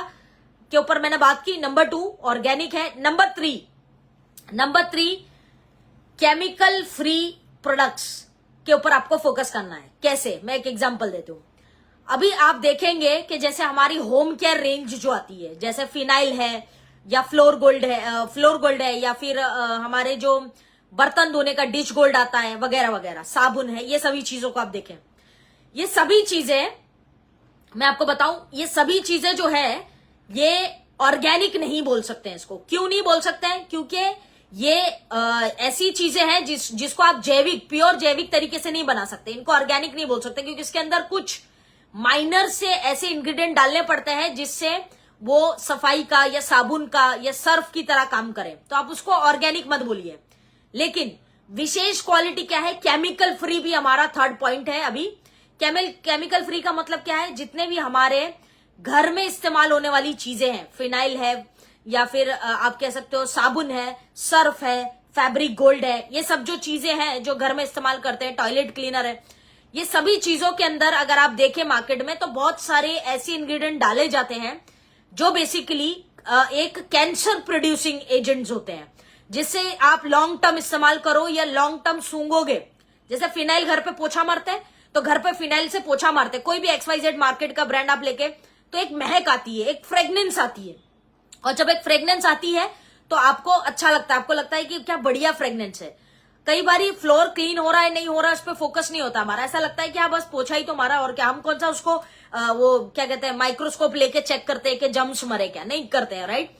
के ऊपर मैंने बात की, नंबर 2 ऑर्गेनिक है, नंबर 3 केमिकल फ्री प्रोडक्ट्स के ऊपर आपको फोकस करना है। कैसे, मैं एक एग्जांपल देती हूं। अभी आप देखेंगे कि जैसे हमारी होम केयर रेंज जो आती है, जैसे फिनाइल है या फ्लोर गोल्ड है या फिर हमारे जो बर्तन धोने का डिश गोल्ड आता है वगैरह वगैरह, साबुन है, ये सभी चीजों को आप देखें, ये सभी चीजें मैं आपको बताऊं, ये सभी चीजें जो है ये ऑर्गेनिक नहीं बोल सकते हैं। इसको क्यों नहीं बोल सकते हैं? क्योंकि ये ऐसी चीजें हैं जिसको आप जैविक, प्योर जैविक तरीके से नहीं बना सकते। इनको ऑर्गेनिक नहीं बोल सकते क्योंकि इसके अंदर कुछ माइनर से ऐसे इंग्रेडिएंट डालने पड़ते हैं जिससे वो सफाई का या साबुन का या सर्फ की तरह काम करे। तो आप उसको ऑर्गेनिक मत बोलिए। लेकिन विशेष क्वालिटी क्या है? केमिकल फ्री भी हमारा 3rd पॉइंट है। अभी केमिकल फ्री का मतलब क्या है? जितने भी हमारे घर में इस्तेमाल होने वाली चीजें हैं, फिनाइल है या फिर आप कह सकते हो साबुन है, सर्फ है, फैब्रिक गोल्ड है, ये सब जो चीजें हैं जो घर में इस्तेमाल करते हैं, टॉयलेट क्लीनर है, ये सभी चीजों के अंदर अगर आप देखें मार्केट में तो बहुत सारे ऐसे इंग्रेडिएंट डाले जाते हैं जो बेसिकली एक कैंसर प्रोड्यूसिंग एजेंट्स होते हैं, जिससे आप लॉन्ग टर्म इस्तेमाल करो या लॉन्ग टर्म सूंघोगे। जैसे फिनाइल घर पे पोछा मारते हैं तो घर पे फिनाइल से पोछा मारते हैं, कोई भी XYZ मार्केट का ब्रांड आप लेके, तो एक महक आती है, एक फ्रेग्रेंस आती है। और जब एक फ्रेग्रेंस आती है तो आपको अच्छा लगता है, आपको लगता है कि क्या बढ़िया फ्रेग्रेंस है। कई बारी फ्लोर क्लीन हो रहा है नहीं हो रहा है उस पर फोकस नहीं होता हमारा, ऐसा लगता है कि हाँ बस पोछा ही तो मारा, और क्या हम कौन सा उसको वो क्या कहते हैं माइक्रोस्कोप लेके चेक करते हैं कि जम्स मरे क्या, नहीं करते हैं, राइट।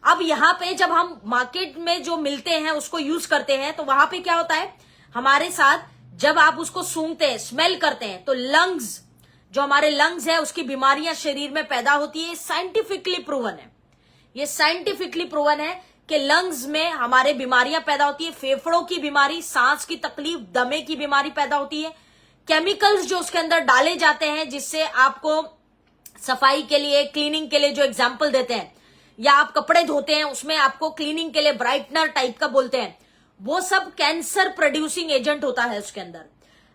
अब यहाँ पे जब हम मार्केट में जो मिलते हैं उसको यूज करते हैं तो वहां पे क्या होता है हमारे साथ, जब आप उसको सूंघते हैं, स्मेल करते हैं, तो लंग्स, जो हमारे लंग्स है उसकी बीमारियां शरीर में पैदा होती है। साइंटिफिकली प्रूवन है, ये साइंटिफिकली प्रूवन है कि लंग्स में हमारे बीमारियां पैदा होती है, फेफड़ों की बीमारी, सांस की तकलीफ, दमे की बीमारी पैदा होती है। केमिकल्स जो उसके अंदर डाले जाते हैं जिससे आपको सफाई के लिए, क्लीनिंग के लिए जो एग्जाम्पल देते हैं, या आप कपड़े धोते हैं उसमें आपको क्लीनिंग के लिए ब्राइटनर टाइप का बोलते हैं, वो सब कैंसर प्रोड्यूसिंग एजेंट होता है उसके अंदर।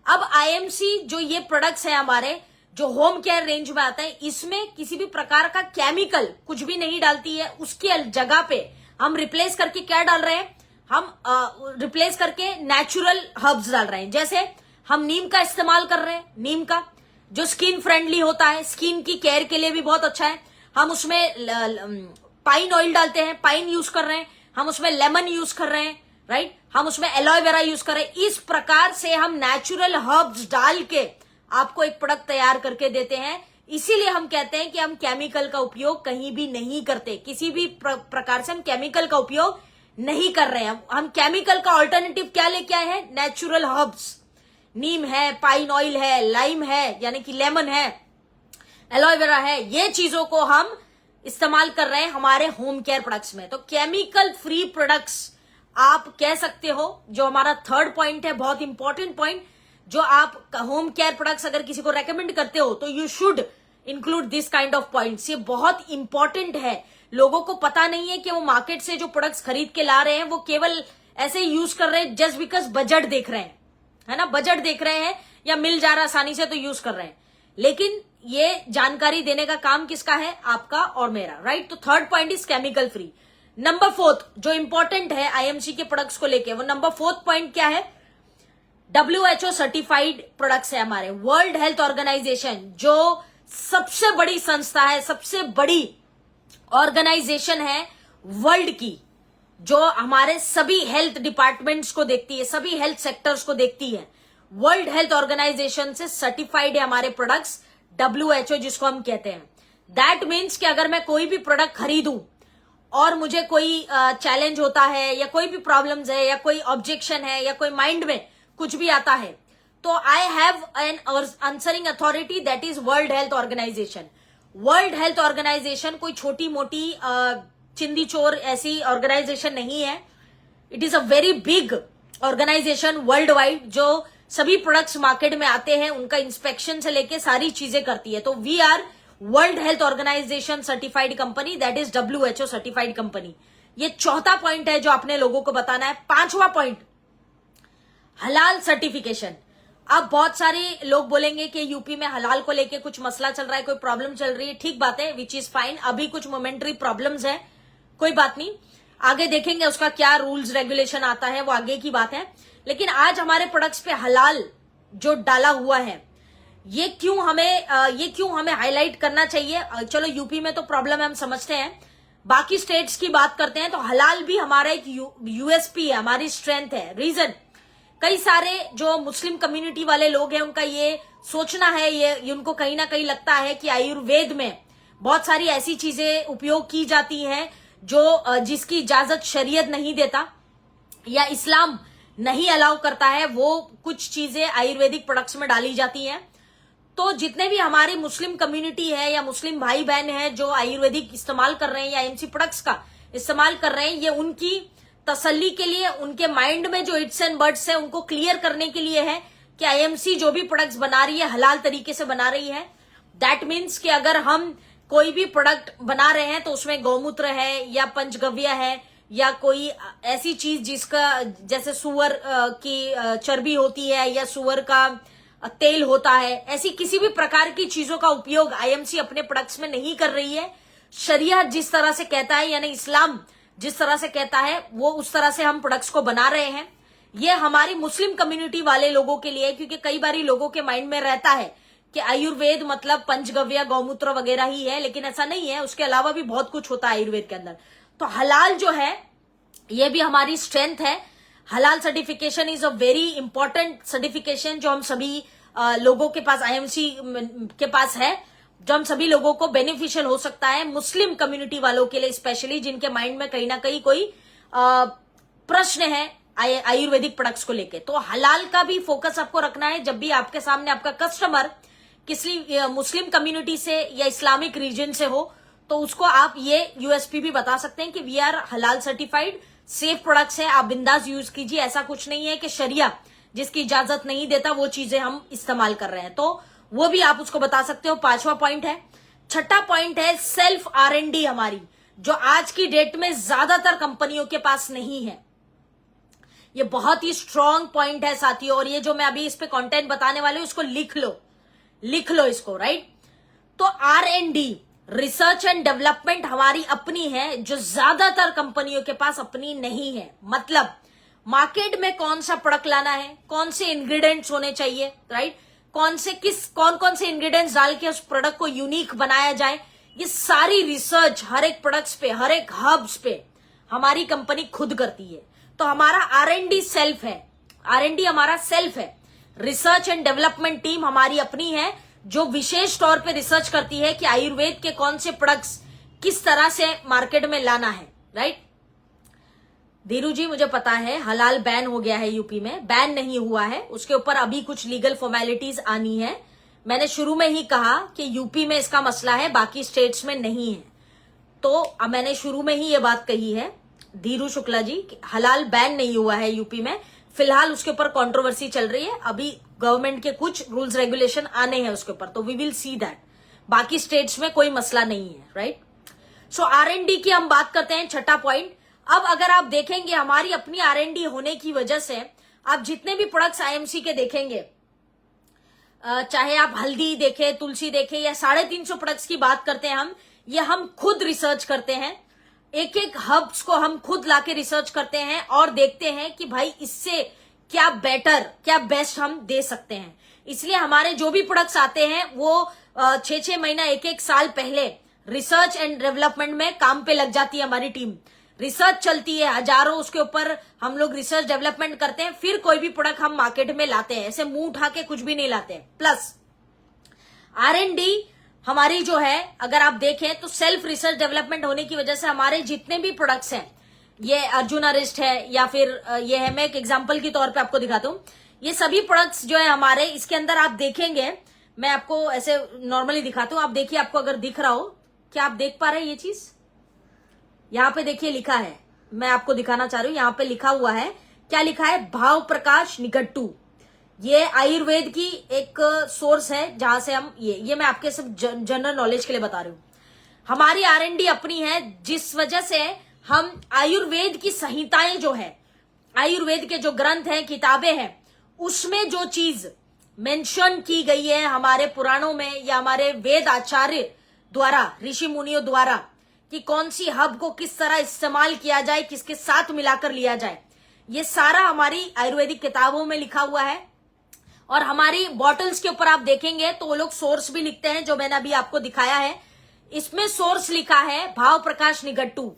अब IMC जो ये प्रोडक्ट्स है हमारे जो होम केयर रेंज में आता है, इसमें किसी भी प्रकार का केमिकल कुछ भी नहीं डालती है। उसकी जगह पे हम रिप्लेस करके क्या डाल रहे हैं, हम रिप्लेस करके नेचुरल हर्ब्स डाल रहे हैं। जैसे हम नीम का इस्तेमाल कर रहे हैं, नीम का जो स्किन फ्रेंडली होता है, स्किन की केयर के लिए भी बहुत अच्छा है। हम उसमें पाइन ऑयल डालते हैं, पाइन यूज कर रहे हैं, हम उसमें लेमन यूज कर रहे हैं, राइट, हम उसमें एलोवेरा यूज कर रहे हैं। इस प्रकार से हम नेचुरल हर्ब्स डाल के आपको एक प्रोडक्ट तैयार करके देते हैं। इसीलिए हम कहते हैं कि हम केमिकल का उपयोग कहीं भी नहीं करते, किसी भी प्रकार से हम केमिकल का उपयोग नहीं कर रहे हैं। हम केमिकल का ऑल्टरनेटिव क्या लेके आए हैं? नेचुरल हर्ब्स, नीम है, पाइन ऑयल है, लाइम है यानी कि लेमन है, एलोवेरा है, ये चीजों को हम इस्तेमाल कर रहे हैं हमारे होम केयर प्रोडक्ट्स में। तो केमिकल फ्री प्रोडक्ट्स आप कह सकते हो, जो हमारा 3rd पॉइंट है, बहुत इंपॉर्टेंट पॉइंट, जो आप होम केयर प्रोडक्ट्स अगर किसी को रेकमेंड करते हो तो you should include this kind of points. ये बहुत इंपॉर्टेंट है। लोगों को पता नहीं है कि वो मार्केट से जो प्रोडक्ट्स खरीद के ला रहे हैं वो केवल ऐसे यूज कर रहे हैं जस्ट बिकॉज बजट देख रहे हैं, है ना, बजट देख रहे हैं या मिल जा रहा आसानी से तो यूज कर रहे हैं। लेकिन ये जानकारी देने का काम किसका है? आपका और मेरा, राइट। तो 3rd point is chemical free. Number 4th जो इंपॉर्टेंट है IMC के प्रोडक्ट्स को लेके, वो नंबर 4th पॉइंट क्या है? WHO सर्टिफाइड प्रोडक्ट्स है हमारे। वर्ल्ड हेल्थ ऑर्गेनाइजेशन जो सबसे बड़ी संस्था है, सबसे बड़ी ऑर्गेनाइजेशन है वर्ल्ड की, जो हमारे सभी हेल्थ डिपार्टमेंट्स को देखती है, सभी हेल्थ सेक्टर्स को देखती है। वर्ल्ड हेल्थ ऑर्गेनाइजेशन से सर्टिफाइड है हमारे प्रोडक्ट्स, WHO जिसको हम कहते हैं। दैट मीन्स कि अगर मैं कोई भी प्रोडक्ट खरीदूं और मुझे कोई चैलेंज होता है या कोई भी प्रॉब्लम्स है या कोई ऑब्जेक्शन है या कोई माइंड में कुछ भी आता है, तो I have an answering authority, that is World Health Organization. World Health Organization कोई छोटी मोटी चिंदी चोर ऐसी ऑर्गेनाइजेशन नहीं है। It is a very big organization world wide, जो सभी प्रोडक्ट्स मार्केट में आते हैं उनका इंस्पेक्शन से लेके सारी चीजें करती है। तो we are World Health Organization certified company, that is WHO certified company. ये चौथा पॉइंट है जो आपने लोगों को बताना है। पांचवा पॉइंट, हलाल सर्टिफिकेशन। अब बहुत सारे लोग बोलेंगे कि यूपी में हलाल को लेके कुछ मसला चल रहा है, कोई प्रॉब्लम चल रही है। ठीक बात है, विच इज फाइन। अभी कुछ मोमेंटरी प्रॉब्लम्स है, कोई बात नहीं, आगे देखेंगे उसका क्या रूल्स रेगुलेशन आता है, वो आगे की बात है। लेकिन आज हमारे प्रोडक्ट्स पे हलाल जो डाला हुआ है, ये क्यों हमें हाईलाइट करना चाहिए। चलो यूपी में तो प्रॉब्लम है, हम समझते हैं। बाकी स्टेट्स की बात करते हैं तो हलाल भी हमारा एक यूएसपी है, हमारी स्ट्रेंथ है। रीजन, कई सारे जो मुस्लिम कम्युनिटी वाले लोग हैं उनका ये सोचना है, ये उनको कहीं ना कहीं लगता है कि आयुर्वेद में बहुत सारी ऐसी चीजें उपयोग की जाती हैं जो जिसकी इजाजत शरीयत नहीं देता या इस्लाम नहीं अलाउ करता है, वो कुछ चीजें आयुर्वेदिक प्रोडक्ट्स में डाली जाती हैं। तो जितने भी हमारी मुस्लिम कम्युनिटी है या मुस्लिम भाई बहन है जो आयुर्वेदिक इस्तेमाल कर रहे हैं या एमसी प्रोडक्ट्स का इस्तेमाल कर रहे हैं, ये उनकी तसल्ली के लिए, उनके माइंड में जो इट्स एंड बट्स है उनको क्लियर करने के लिए है कि आईएमसी जो भी प्रोडक्ट्स बना रही है हलाल तरीके से बना रही है। दैट मीन्स कि अगर हम कोई भी प्रोडक्ट बना रहे हैं तो उसमें गौमूत्र है या पंचगव्य है या कोई ऐसी चीज जिसका, जैसे सुअर की चर्बी होती है या सुअर का तेल होता है, ऐसी किसी भी प्रकार की चीजों का उपयोग आईएमसी अपने प्रोडक्ट्स में नहीं कर रही है। शरीयत जिस तरह से कहता है, यानी इस्लाम जिस तरह से कहता है, वो उस तरह से हम प्रोडक्ट्स को बना रहे हैं। ये हमारी मुस्लिम कम्युनिटी वाले लोगों के लिए, क्योंकि कई बार लोगों के माइंड में रहता है कि आयुर्वेद मतलब पंचगव्य, गौमूत्र वगैरह ही है, लेकिन ऐसा नहीं है, उसके अलावा भी बहुत कुछ होता है आयुर्वेद के अंदर। तो हलाल जो है ये भी हमारी स्ट्रेंथ है। हलाल certification is a very important certification जो हम सभी लोगों के पास, आईएमसी के पास है, जो हम सभी लोगों को बेनिफिशियल हो सकता है, मुस्लिम कम्युनिटी वालों के लिए स्पेशली, जिनके माइंड में कहीं ना कहीं कोई प्रश्न है आयुर्वेदिक प्रोडक्ट्स को लेके। तो हलाल का भी फोकस आपको रखना है जब भी आपके सामने आपका कस्टमर किसी मुस्लिम कम्युनिटी से या इस्लामिक रीजन से हो, तो उसको आप ये यूएसपी भी बता सकते हैं कि वी आर हलाल सर्टिफाइड, सेफ प्रोडक्ट्स है, आप बिंदास यूज कीजिए। ऐसा कुछ नहीं है कि शरिया जिसकी इजाजत नहीं देता वो चीजें हम इस्तेमाल कर रहे हैं, तो वो भी आप उसको बता सकते हो। पांचवा पॉइंट है। छठा पॉइंट है सेल्फ R&D हमारी, जो आज की डेट में ज्यादातर कंपनियों के पास नहीं है। ये बहुत ही स्ट्रॉन्ग पॉइंट है साथियों, और ये जो मैं अभी इस पे कंटेंट बताने वाले हूं उसको लिख लो इसको, राइट। तो R&D, रिसर्च एंड डेवलपमेंट हमारी अपनी है, जो ज्यादातर कंपनियों के पास अपनी नहीं है। मतलब मार्केट में कौन सा प्रोडक्ट लाना है, कौन से इंग्रेडिएंट्स होने चाहिए, राइट, कौन कौन से इंग्रेडिएंट्स डाल के उस प्रोडक्ट को यूनिक बनाया जाए, ये सारी रिसर्च हर एक प्रोडक्ट्स पे, हर एक हब्स पे हमारी कंपनी खुद करती है। तो हमारा R&D सेल्फ है, R&D हमारा सेल्फ है। रिसर्च एंड डेवलपमेंट टीम हमारी अपनी है, जो विशेष तौर पे रिसर्च करती है कि आयुर्वेद के कौन से प्रोडक्ट्स किस तरह से मार्केट में लाना है, राइट। धीरू जी, मुझे पता है हलाल बैन हो गया है यूपी में, बैन नहीं हुआ है, उसके ऊपर अभी कुछ लीगल फॉर्मेलिटीज आनी है। मैंने शुरू में ही कहा कि यूपी में इसका मसला है, बाकी स्टेट्स में नहीं है। तो अब मैंने शुरू में ही ये बात कही है धीरू शुक्ला जी, हलाल बैन नहीं हुआ है यूपी में, फिलहाल उसके ऊपर कंट्रोवर्सी चल रही है। अभी गवर्नमेंट के कुछ रूल्स रेगुलेशन आने हैं उसके ऊपर, तो वी विल सी दैट। बाकी स्टेट्स में कोई मसला नहीं है, राइट। सो R&D की हम बात करते हैं, छठा पॉइंट। अब अगर आप देखेंगे हमारी अपनी R&D होने की वजह से आप जितने भी प्रोडक्ट्स आईएमसी के देखेंगे, चाहे आप हल्दी देखें, तुलसी देखें या 350 प्रोडक्ट्स की बात करते हैं हम खुद रिसर्च करते हैं। एक एक हब्स को हम खुद लाके रिसर्च करते हैं और देखते हैं कि भाई इससे क्या बेटर, क्या बेस्ट हम दे सकते हैं। इसलिए हमारे जो भी प्रोडक्ट्स आते हैं वो 6-6 महीना, 1-1 साल पहले रिसर्च एंड डेवलपमेंट में काम पे लग जाती है हमारी टीम। रिसर्च चलती है हजारों, उसके ऊपर हम लोग रिसर्च डेवलपमेंट करते हैं, फिर कोई भी प्रोडक्ट हम मार्केट में लाते हैं। ऐसे मुंह उठा के कुछ भी नहीं लाते हैं। प्लस R&D हमारी जो है, अगर आप देखें तो सेल्फ रिसर्च डेवलपमेंट होने की वजह से हमारे जितने भी प्रोडक्ट्स हैं, ये अर्जुन अरिस्ट है या फिर ये है, मैं एक एग्जांपल के तौर पे आपको दिखाता हूं, ये सभी प्रोडक्ट्स जो है हमारे, इसके अंदर आप देखेंगे, मैं आपको ऐसे नॉर्मली दिखाता हूं, आप देखिए, आपको अगर दिख रहा हो, क्या आप देख पा रहे हैं ये चीज? यहाँ पे देखिए लिखा है, मैं आपको दिखाना चाह रही हूं, यहाँ पे लिखा हुआ है, क्या लिखा है? भाव प्रकाश निघट्टू। ये आयुर्वेद की एक सोर्स है जहां से हम ये मैं आपके सब जनरल नॉलेज के लिए बता रही हूँ। हमारी R&D अपनी है, जिस वजह से हम आयुर्वेद की संहिताएं जो है, आयुर्वेद के जो ग्रंथ हैं, किताबें हैं, उसमें जो चीज मेंशन की गई है हमारे पुराणों में या हमारे वेद आचार्य द्वारा, ऋषि मुनियों द्वारा, कि कौन सी हब को किस तरह इस्तेमाल किया जाए, किसके साथ मिलाकर लिया जाए, ये सारा हमारी आयुर्वेदिक किताबों में लिखा हुआ है। और हमारी बॉटल्स के ऊपर आप देखेंगे तो वो लोग सोर्स भी लिखते हैं, जो मैंने अभी आपको दिखाया है, इसमें सोर्स लिखा है भाव प्रकाश निघट्टू।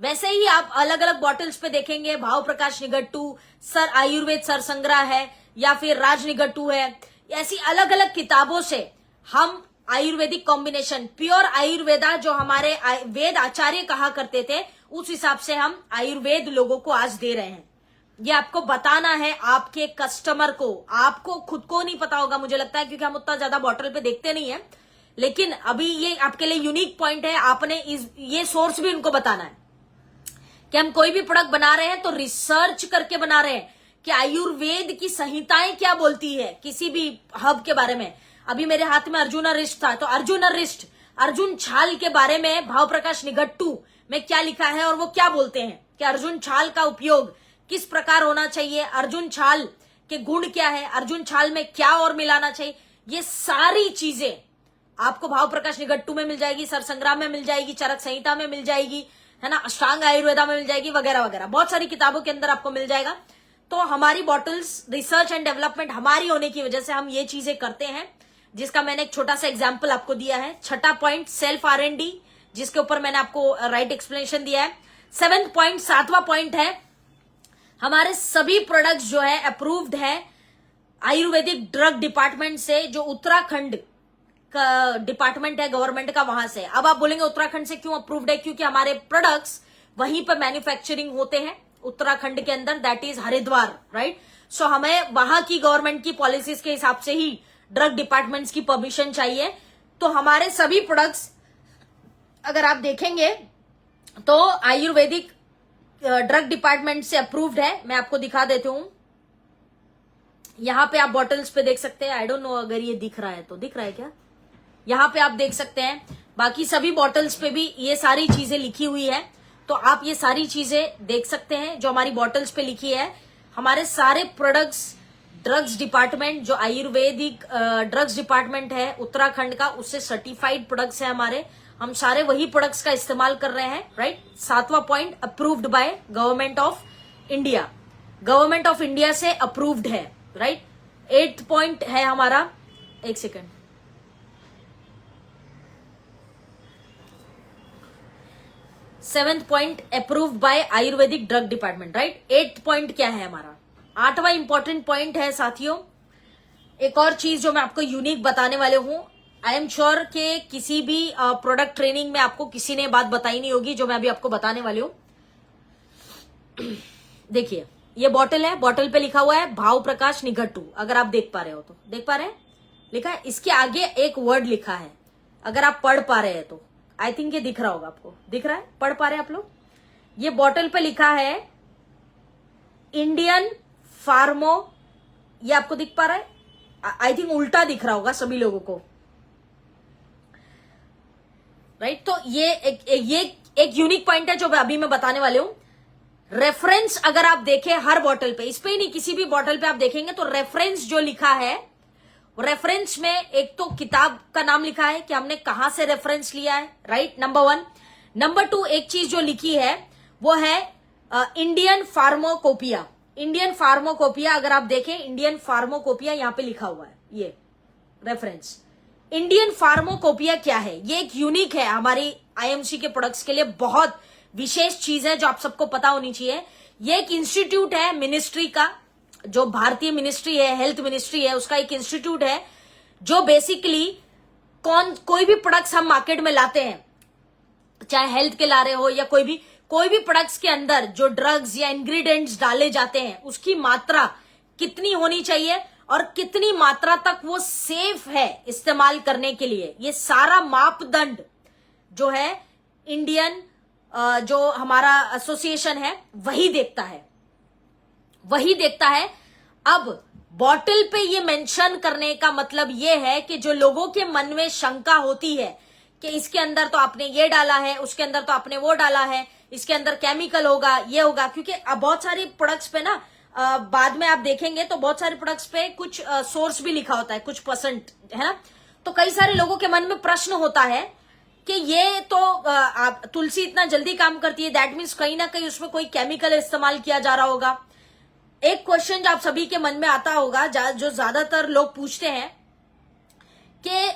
वैसे ही आप अलग अलग बॉटल्स पे देखेंगे भाव प्रकाश निघट्टू, सर आयुर्वेद सर संग्रह है, या फिर राज निघट्टू है। ऐसी अलग अलग किताबों से हम आयुर्वेदिक कॉम्बिनेशन, प्योर आयुर्वेदा जो हमारे वेद आचार्य कहा करते थे, उस हिसाब से हम आयुर्वेद लोगों को आज दे रहे हैं। ये आपको बताना है आपके कस्टमर को, आपको खुद को नहीं पता होगा मुझे लगता है, क्योंकि हम उतना ज्यादा बॉटल पे देखते नहीं है, लेकिन अभी ये आपके लिए यूनिक पॉइंट है। आपने ये सोर्स भी उनको बताना है कि हम कोई भी प्रोडक्ट बना रहे हैं तो रिसर्च करके बना रहे हैं कि आयुर्वेद की संहिताएं क्या बोलती है किसी भी हब के बारे में। अभी मेरे हाथ में अर्जुन अरिष्ट था, तो अर्जुन अरिष्ट, अर्जुन छाल के बारे में भाव प्रकाश निघट्टू में क्या लिखा है और वो क्या बोलते हैं कि अर्जुन छाल का उपयोग किस प्रकार होना चाहिए, अर्जुन छाल के गुण क्या है, अर्जुन छाल में क्या और मिलाना चाहिए, ये सारी चीजें आपको भाव प्रकाश निघट्टू में मिल जाएगी, सर संग्राम में मिल जाएगी, चरक संहिता में मिल जाएगी, है ना, अष्टांग आयुर्वेदा में मिल जाएगी, वगैरह वगैरह बहुत सारी किताबों के अंदर आपको मिल जाएगा। तो हमारी बॉटल्स रिसर्च एंड डेवलपमेंट हमारी होने की वजह से हम ये चीजें करते हैं, जिसका मैंने एक छोटा सा एग्जाम्पल आपको दिया है। छठा पॉइंट सेल्फ R&D, जिसके ऊपर मैंने आपको राइट एक्सप्लेनेशन दिया है। 7th पॉइंट, 7वां पॉइंट है, हमारे सभी प्रोडक्ट्स जो है अप्रूव्ड है आयुर्वेदिक ड्रग डिपार्टमेंट से, जो उत्तराखंड का डिपार्टमेंट है गवर्नमेंट का, वहां से। अब आप बोलेंगे उत्तराखंड से क्यों अप्रूव्ड है? क्योंकि हमारे प्रोडक्ट्स वहीं पर मैन्युफैक्चरिंग होते हैं उत्तराखंड के अंदर, दैट इज हरिद्वार, राइट। सो हमें वहां की गवर्नमेंट की पॉलिसीज के हिसाब से ही ड्रग डिपार्टमेंट्स की परमिशन चाहिए। तो हमारे सभी प्रोडक्ट्स अगर आप देखेंगे तो आयुर्वेदिक ड्रग डिपार्टमेंट से अप्रूव्ड है। मैं आपको दिखा देती हूं, यहां पे आप बॉटल्स पे देख सकते हैं, आई डोंट नो अगर ये दिख रहा है तो, दिख रहा है क्या? यहां पे आप देख सकते हैं, बाकी सभी बॉटल्स पे भी ये सारी चीजें लिखी हुई है, तो आप ये सारी चीजें देख सकते हैं जो हमारी बॉटल्स पे लिखी है। हमारे सारे प्रोडक्ट्स ड्रग्स डिपार्टमेंट, जो आयुर्वेदिक ड्रग्स डिपार्टमेंट है उत्तराखंड का, उससे सर्टिफाइड प्रोडक्ट्स है हमारे, हम सारे वही प्रोडक्ट्स का इस्तेमाल कर रहे हैं, राइट। 7वां point, approved by government of India, government of India से अप्रूव्ड है, राइट। 8th पॉइंट है हमारा, एक second, seventh point approved by Ayurvedic drug department, right. 8th point क्या है हमारा? 8वां इंपॉर्टेंट पॉइंट है साथियों, एक और चीज जो मैं आपको यूनिक बताने वाले हूं। आई एम श्योर कि किसी भी प्रोडक्ट ट्रेनिंग में आपको किसी ने बात बताई नहीं होगी जो मैं अभी आपको बताने वाली हूं। देखिए ये बॉटल है, बॉटल पे लिखा हुआ है भाव प्रकाश निघट्टू, अगर आप देख पा रहे हो तो, देख पा रहे हैं, लिखा है, इसके आगे एक वर्ड लिखा है, अगर आप पढ़ पा रहे हैं तो, आई थिंक ये दिख रहा होगा आपको, दिख रहा है, पढ़ पा रहे हैं आप लोग? ये बॉटल पे लिखा है इंडियन फार्मो, ये आपको दिख पा रहा है? आई थिंक उल्टा दिख रहा होगा सभी लोगों को, राइट। तो ये एक यूनिक पॉइंट है जो अभी मैं बताने वाले हूं। रेफरेंस अगर आप देखें हर बॉटल पे, इस पे ही नहीं, किसी भी बॉटल पे आप देखेंगे तो रेफरेंस जो लिखा है, रेफरेंस में एक तो किताब का नाम लिखा है कि हमने कहां से रेफरेंस लिया है, राइट, नंबर 1। नंबर 2, एक चीज जो लिखी है वो है इंडियन फार्मोकोपिया, इंडियन फार्मोकोपिया, अगर आप देखें इंडियन फार्मोकोपिया यहां पे लिखा हुआ है, ये रेफरेंस। इंडियन फार्मोकोपिया क्या है? ये एक यूनिक है हमारी आईएमसी के प्रोडक्ट्स के लिए, बहुत विशेष चीज है जो आप सबको पता होनी चाहिए। ये एक इंस्टीट्यूट है मिनिस्ट्री का, जो भारतीय मिनिस्ट्री है, हेल्थ मिनिस्ट्री है, उसका एक इंस्टीट्यूट है जो बेसिकली कोई भी प्रोडक्ट्स हम मार्केट में लाते हैं, चाहे हेल्थ के ला रहे हो या कोई भी प्रोडक्ट्स के अंदर जो ड्रग्स या इंग्रेडिएंट्स डाले जाते हैं उसकी मात्रा कितनी होनी चाहिए और कितनी मात्रा तक वो सेफ है इस्तेमाल करने के लिए, ये सारा मापदंड जो है इंडियन जो हमारा एसोसिएशन है वही देखता है। अब बॉटल पे ये मेंशन करने का मतलब ये है कि जो लोगों के मन में शंका होती है कि इसके अंदर तो आपने ये डाला है, उसके अंदर तो आपने वो डाला है, इसके अंदर केमिकल होगा, ये होगा, क्योंकि अब बहुत सारी प्रोडक्ट्स पे ना बाद में आप देखेंगे तो बहुत सारे प्रोडक्ट्स पे कुछ सोर्स भी लिखा होता है, कुछ परसेंट, है ना। तो कई सारे लोगों के मन में प्रश्न होता है कि ये तो आप तुलसी इतना जल्दी काम करती है, दैट मीन्स कहीं ना कहीं उसमें कोई केमिकल इस्तेमाल किया जा रहा होगा। एक क्वेश्चन जो आप सभी के मन में आता होगा, जो ज्यादातर लोग पूछते हैं कि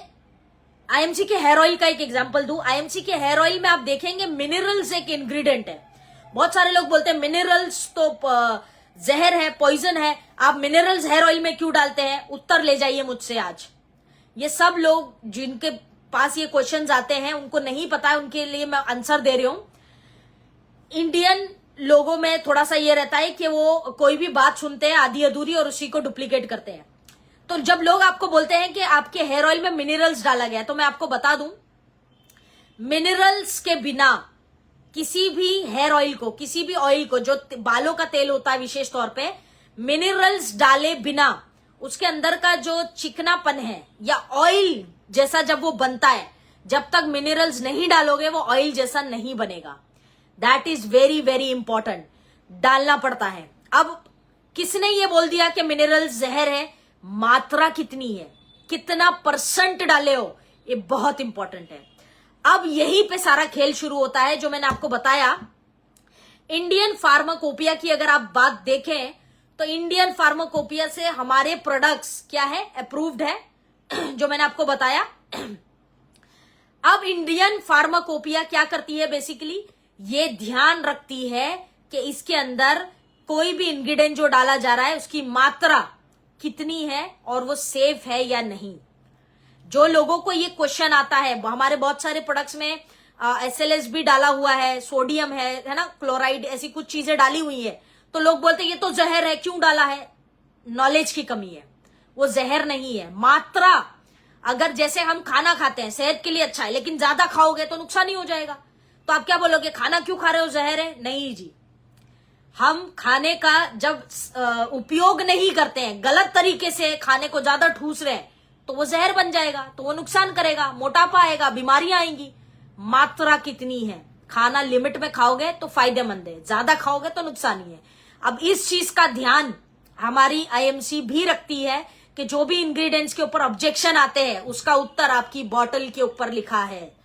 आईएमसी के हेयर ऑयल का एक एग्जांपल दूं। आईएमसी के हेयर ऑयल में आप देखेंगे मिनरल्स एक इंग्रेडिएंट है। बहुत सारे लोग बोलते हैं मिनरल्स तो जहर है, पॉइजन है, आप मिनरल्स हेयर ऑयल में क्यों डालते हैं? उत्तर ले जाइए मुझसे आज। ये सब लोग जिनके पास ये क्वेश्चंस आते हैं उनको नहीं पता है, उनके लिए मैं आंसर दे रही हूं। इंडियन लोगों में थोड़ा सा ये रहता है कि वो कोई भी बात सुनते हैं आधी अधूरी और उसी को डुप्लीकेट करते हैं। तो जब लोग आपको बोलते हैं कि आपके हेयर ऑयल में मिनरल्स डाला गया, तो मैं आपको बता दूं, मिनरल्स के बिना किसी भी हेयर ऑयल को, किसी भी ऑयल को, जो बालों का तेल होता है विशेष तौर पे, मिनरल्स डाले बिना उसके अंदर का जो चिकनापन है या ऑयल जैसा जब वो बनता है, जब तक मिनरल्स नहीं डालोगे वो ऑयल जैसा नहीं बनेगा। That is very very important, डालना पड़ता है। अब किसने ये बोल दिया कि मिनरल्स जहर है? मात्रा कितनी है, कितना परसेंट डाले हो, ये बहुत इंपॉर्टेंट है। अब यहीं पे सारा खेल शुरू होता है जो मैंने आपको बताया। इंडियन फार्माकोपिया की अगर आप बात देखें तो इंडियन फार्माकोपिया से हमारे प्रोडक्ट्स क्या है, अप्रूव्ड है, जो मैंने आपको बताया। अब इंडियन फार्माकोपिया क्या करती है, बेसिकली ये ध्यान रखती है कि इसके अंदर कोई भी इंग्रेडिएंट जो डाला जा रहा है उसकी मात्रा कितनी है और वो सेफ है या नहीं। जो लोगों को ये क्वेश्चन आता है, हमारे बहुत सारे प्रोडक्ट्स में SLS भी डाला हुआ है, सोडियम है ना, क्लोराइड, ऐसी कुछ चीजें डाली हुई है, तो लोग बोलते हैं ये तो जहर है, क्यों डाला है? नॉलेज की कमी है, वो जहर नहीं है। मात्रा, अगर जैसे हम खाना खाते हैं, सेहत के लिए अच्छा है, लेकिन ज्यादा खाओगे तो नुकसान ही हो जाएगा। तो आप क्या बोलोगे, खाना क्यों खा रहे हो, जहर है? नहीं जी, हम खाने का जब उपयोग नहीं करते हैं, गलत तरीके से खाने को ज्यादा ठूस रहे हैं, तो वो जहर बन जाएगा, तो वो नुकसान करेगा, मोटापा आएगा, बीमारियां आएंगी। मात्रा कितनी है, खाना लिमिट में खाओगे तो फायदेमंद है, ज्यादा खाओगे तो नुकसान ही है। अब इस चीज का ध्यान हमारी आईएमसी भी रखती है कि जो भी इंग्रेडिएंट्स के ऊपर ऑब्जेक्शन आते हैं उसका उत्तर आपकी बॉटल के ऊपर लिखा है।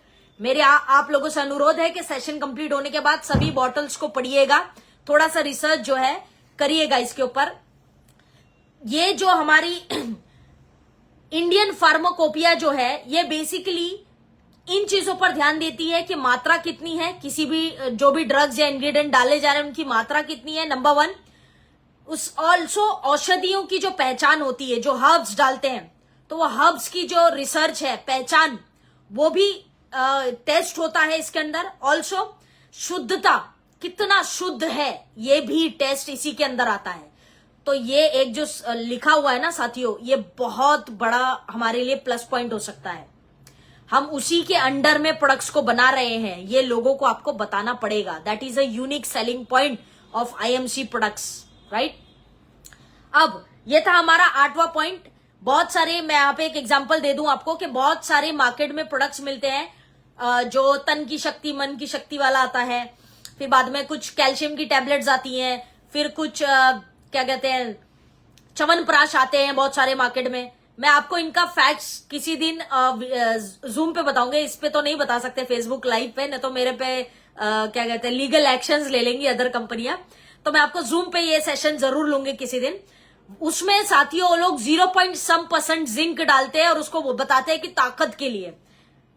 मेरे आप लोगों से अनुरोध है कि सेशन कंप्लीट होने के बाद सभी बॉटल्स को पढ़िएगा, थोड़ा सा रिसर्च जो है करिएगा इसके ऊपर। ये जो हमारी इंडियन फार्माकोपिया जो है, ये बेसिकली इन चीजों पर ध्यान देती है कि मात्रा कितनी है, किसी भी जो भी ड्रग्स या इंग्रेडिएंट डाले जा रहे हैं उनकी मात्रा कितनी है, नंबर 1। उस ऑल्सो औषधियों की जो पहचान होती है, जो हर्ब्स डालते हैं, तो वो हर्ब्स की जो रिसर्च है, पहचान, वो भी टेस्ट होता है इसके अंदर। ऑल्सो शुद्धता, कितना शुद्ध है, ये भी टेस्ट इसी के अंदर आता है। तो ये एक जो लिखा हुआ है ना साथियों, ये बहुत बड़ा हमारे लिए प्लस पॉइंट हो सकता है। हम उसी के अंडर में प्रोडक्ट्स को बना रहे हैं, ये लोगों को आपको बताना पड़ेगा। That is a unique selling point of IMC products, right. अब ये था हमारा 8वां पॉइंट। बहुत सारे, मैं यहाँ पे एक एग्जांपल दे दूं आपको कि बहुत सारे मार्केट में प्रोडक्ट्स मिलते हैं जो तन की शक्ति, मन की शक्ति वाला आता है, फिर बाद में कुछ कैल्शियम की टैबलेट्स आती हैं, फिर कुछ क्या कहते हैं, च्यवनप्राश आते हैं बहुत सारे मार्केट में। मैं आपको इनका फैक्ट्स किसी दिन जूम पे बताऊंगे, इस पे तो नहीं बता सकते फेसबुक लाइव पे, नहीं तो मेरे पे क्या कहते हैं लीगल एक्शंस ले लेंगी अदर कंपनियां। तो मैं आपको जूम पे ये सेशन जरूर लूंगी किसी दिन। उसमें साथियों वो लोग 0% जिंक डालते हैं और उसको वो बताते हैं कि ताकत के लिए।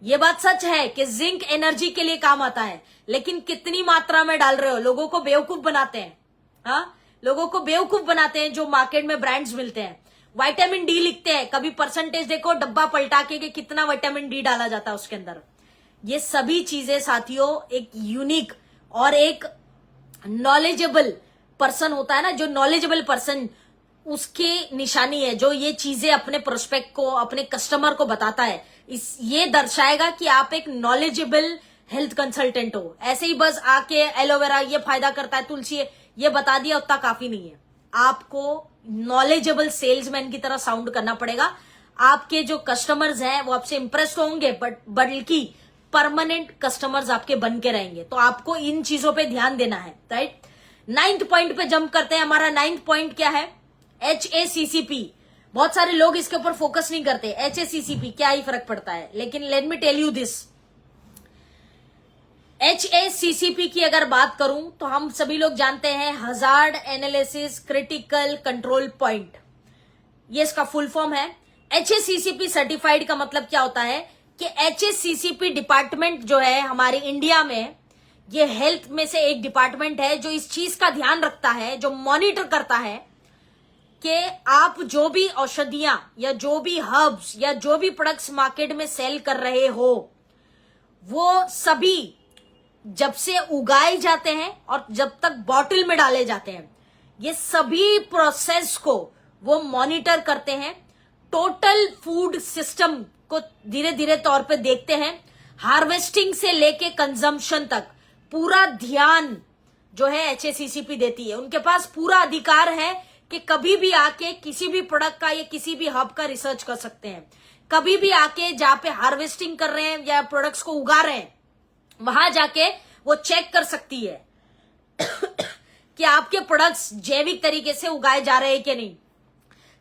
ये बात सच है कि जिंक एनर्जी के लिए काम आता है, लेकिन कितनी मात्रा में डाल रहे हो, लोगों को बेवकूफ बनाते हैं। हाँ, लोगों को बेवकूफ बनाते हैं जो मार्केट में ब्रांड्स मिलते हैं। विटामिन डी लिखते हैं, कभी परसेंटेज देखो डब्बा पलटा के कि कितना विटामिन डी डाला जाता है उसके अंदर। ये सभी चीजें साथियों एक यूनिक और एक नॉलेजेबल पर्सन होता है ना, जो नॉलेजेबल पर्सन उसकी निशानी है, जो ये चीजें अपने प्रोस्पेक्ट को, अपने कस्टमर को बताता है, ये दर्शाएगा कि आप एक नॉलेजेबल हेल्थ कंसल्टेंट हो। ऐसे ही बस आके एलोवेरा ये फायदा करता है, तुलसी ये बता दिया उतना काफी नहीं है। आपको नॉलेजेबल सेल्समैन की तरह साउंड करना पड़ेगा। आपके जो कस्टमर्स हैं वो आपसे इंप्रेस होंगे, बल्कि परमानेंट कस्टमर्स आपके बन के रहेंगे। तो आपको इन चीजों पे ध्यान देना है, राइट। 9th पॉइंट पे जंप करते हैं। हमारा 9th पॉइंट क्या है? HACCP। बहुत सारे लोग इसके ऊपर फोकस नहीं करते। HACCP क्या ही फर्क पड़ता है, लेकिन let me tell you this. HACCP की अगर बात करूं तो हम सभी लोग जानते हैं hazard analysis critical control point, ये इसका फुल फॉर्म है। HACCP सर्टिफाइड का मतलब क्या होता है कि HACCP डिपार्टमेंट जो है हमारे इंडिया में, ये हेल्थ में से एक डिपार्टमेंट है जो इस चीज का ध्यान रखता है, जो मॉनिटर करता है कि आप जो भी औषधियां या जो भी हर्ब्स या जो भी प्रोडक्ट्स मार्केट में सेल कर रहे हो, वो सभी जब से उगाए जाते हैं और जब तक बॉटल में डाले जाते हैं, ये सभी प्रोसेस को वो मॉनिटर करते हैं। टोटल फूड सिस्टम को धीरे धीरे तौर पे देखते हैं। हार्वेस्टिंग से लेके कंजम्पशन तक पूरा ध्यान जो है HACCP देती है। उनके पास पूरा अधिकार है कि कभी भी आके किसी भी प्रोडक्ट का या किसी भी हब का रिसर्च कर सकते हैं। कभी भी आके जहां पे हार्वेस्टिंग कर रहे हैं या प्रोडक्ट्स को उगा रहे हैं, वहां जाके वो चेक कर सकती है कि आपके प्रोडक्ट्स जैविक तरीके से उगाए जा रहे हैं कि नहीं।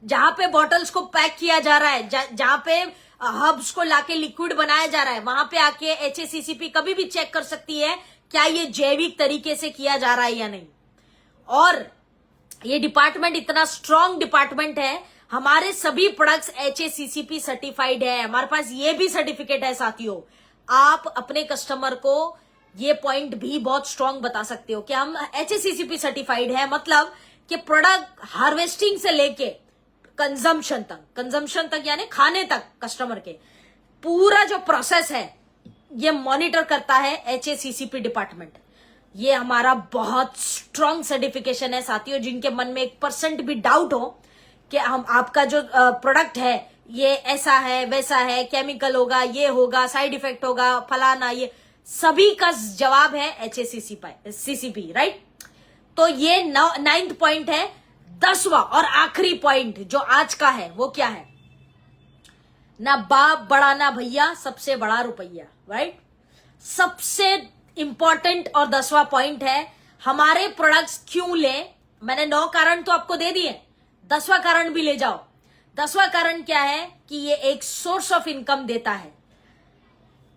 जहां पे बॉटल्स को पैक किया जा रहा है, जहां पे हब्स को लाके लिक्विड बनाया जा रहा है, वहां पे आके HACCP कभी भी चेक कर सकती है क्या ये जैविक तरीके से किया जा रहा है या नहीं। और ये डिपार्टमेंट इतना स्ट्रांग डिपार्टमेंट है, हमारे सभी प्रोडक्ट्स HACCP सर्टिफाइड है। हमारे पास ये भी सर्टिफिकेट है साथियों। आप अपने कस्टमर को ये पॉइंट भी बहुत स्ट्रांग बता सकते हो कि हम HACCP सर्टिफाइड है, मतलब कि प्रोडक्ट हार्वेस्टिंग से लेके कंजम्पशन तक यानी खाने तक कस्टमर के पूरा जो प्रोसेस है ये मॉनिटर करता है HACCP डिपार्टमेंट। ये हमारा बहुत स्ट्रांग सर्टिफिकेशन है साथियों। जिनके मन में 1% भी डाउट हो कि हम आपका जो प्रोडक्ट है ये ऐसा है वैसा है, केमिकल होगा, ये होगा, साइड इफेक्ट होगा, फलाना, ये सभी का जवाब है HACCP, राइट। तो ये 9th पॉइंट है। 10वां और आखिरी पॉइंट जो आज का है वो क्या है? ना बाप बड़ा ना भैया, सबसे बड़ा रुपया, राइट। सबसे इंपॉर्टेंट और 10वां पॉइंट है हमारे प्रोडक्ट्स क्यों लें। मैंने 9 कारण तो आपको दे दिए, 10वां कारण भी ले जाओ। 10वां कारण क्या है कि ये एक सोर्स ऑफ इनकम देता है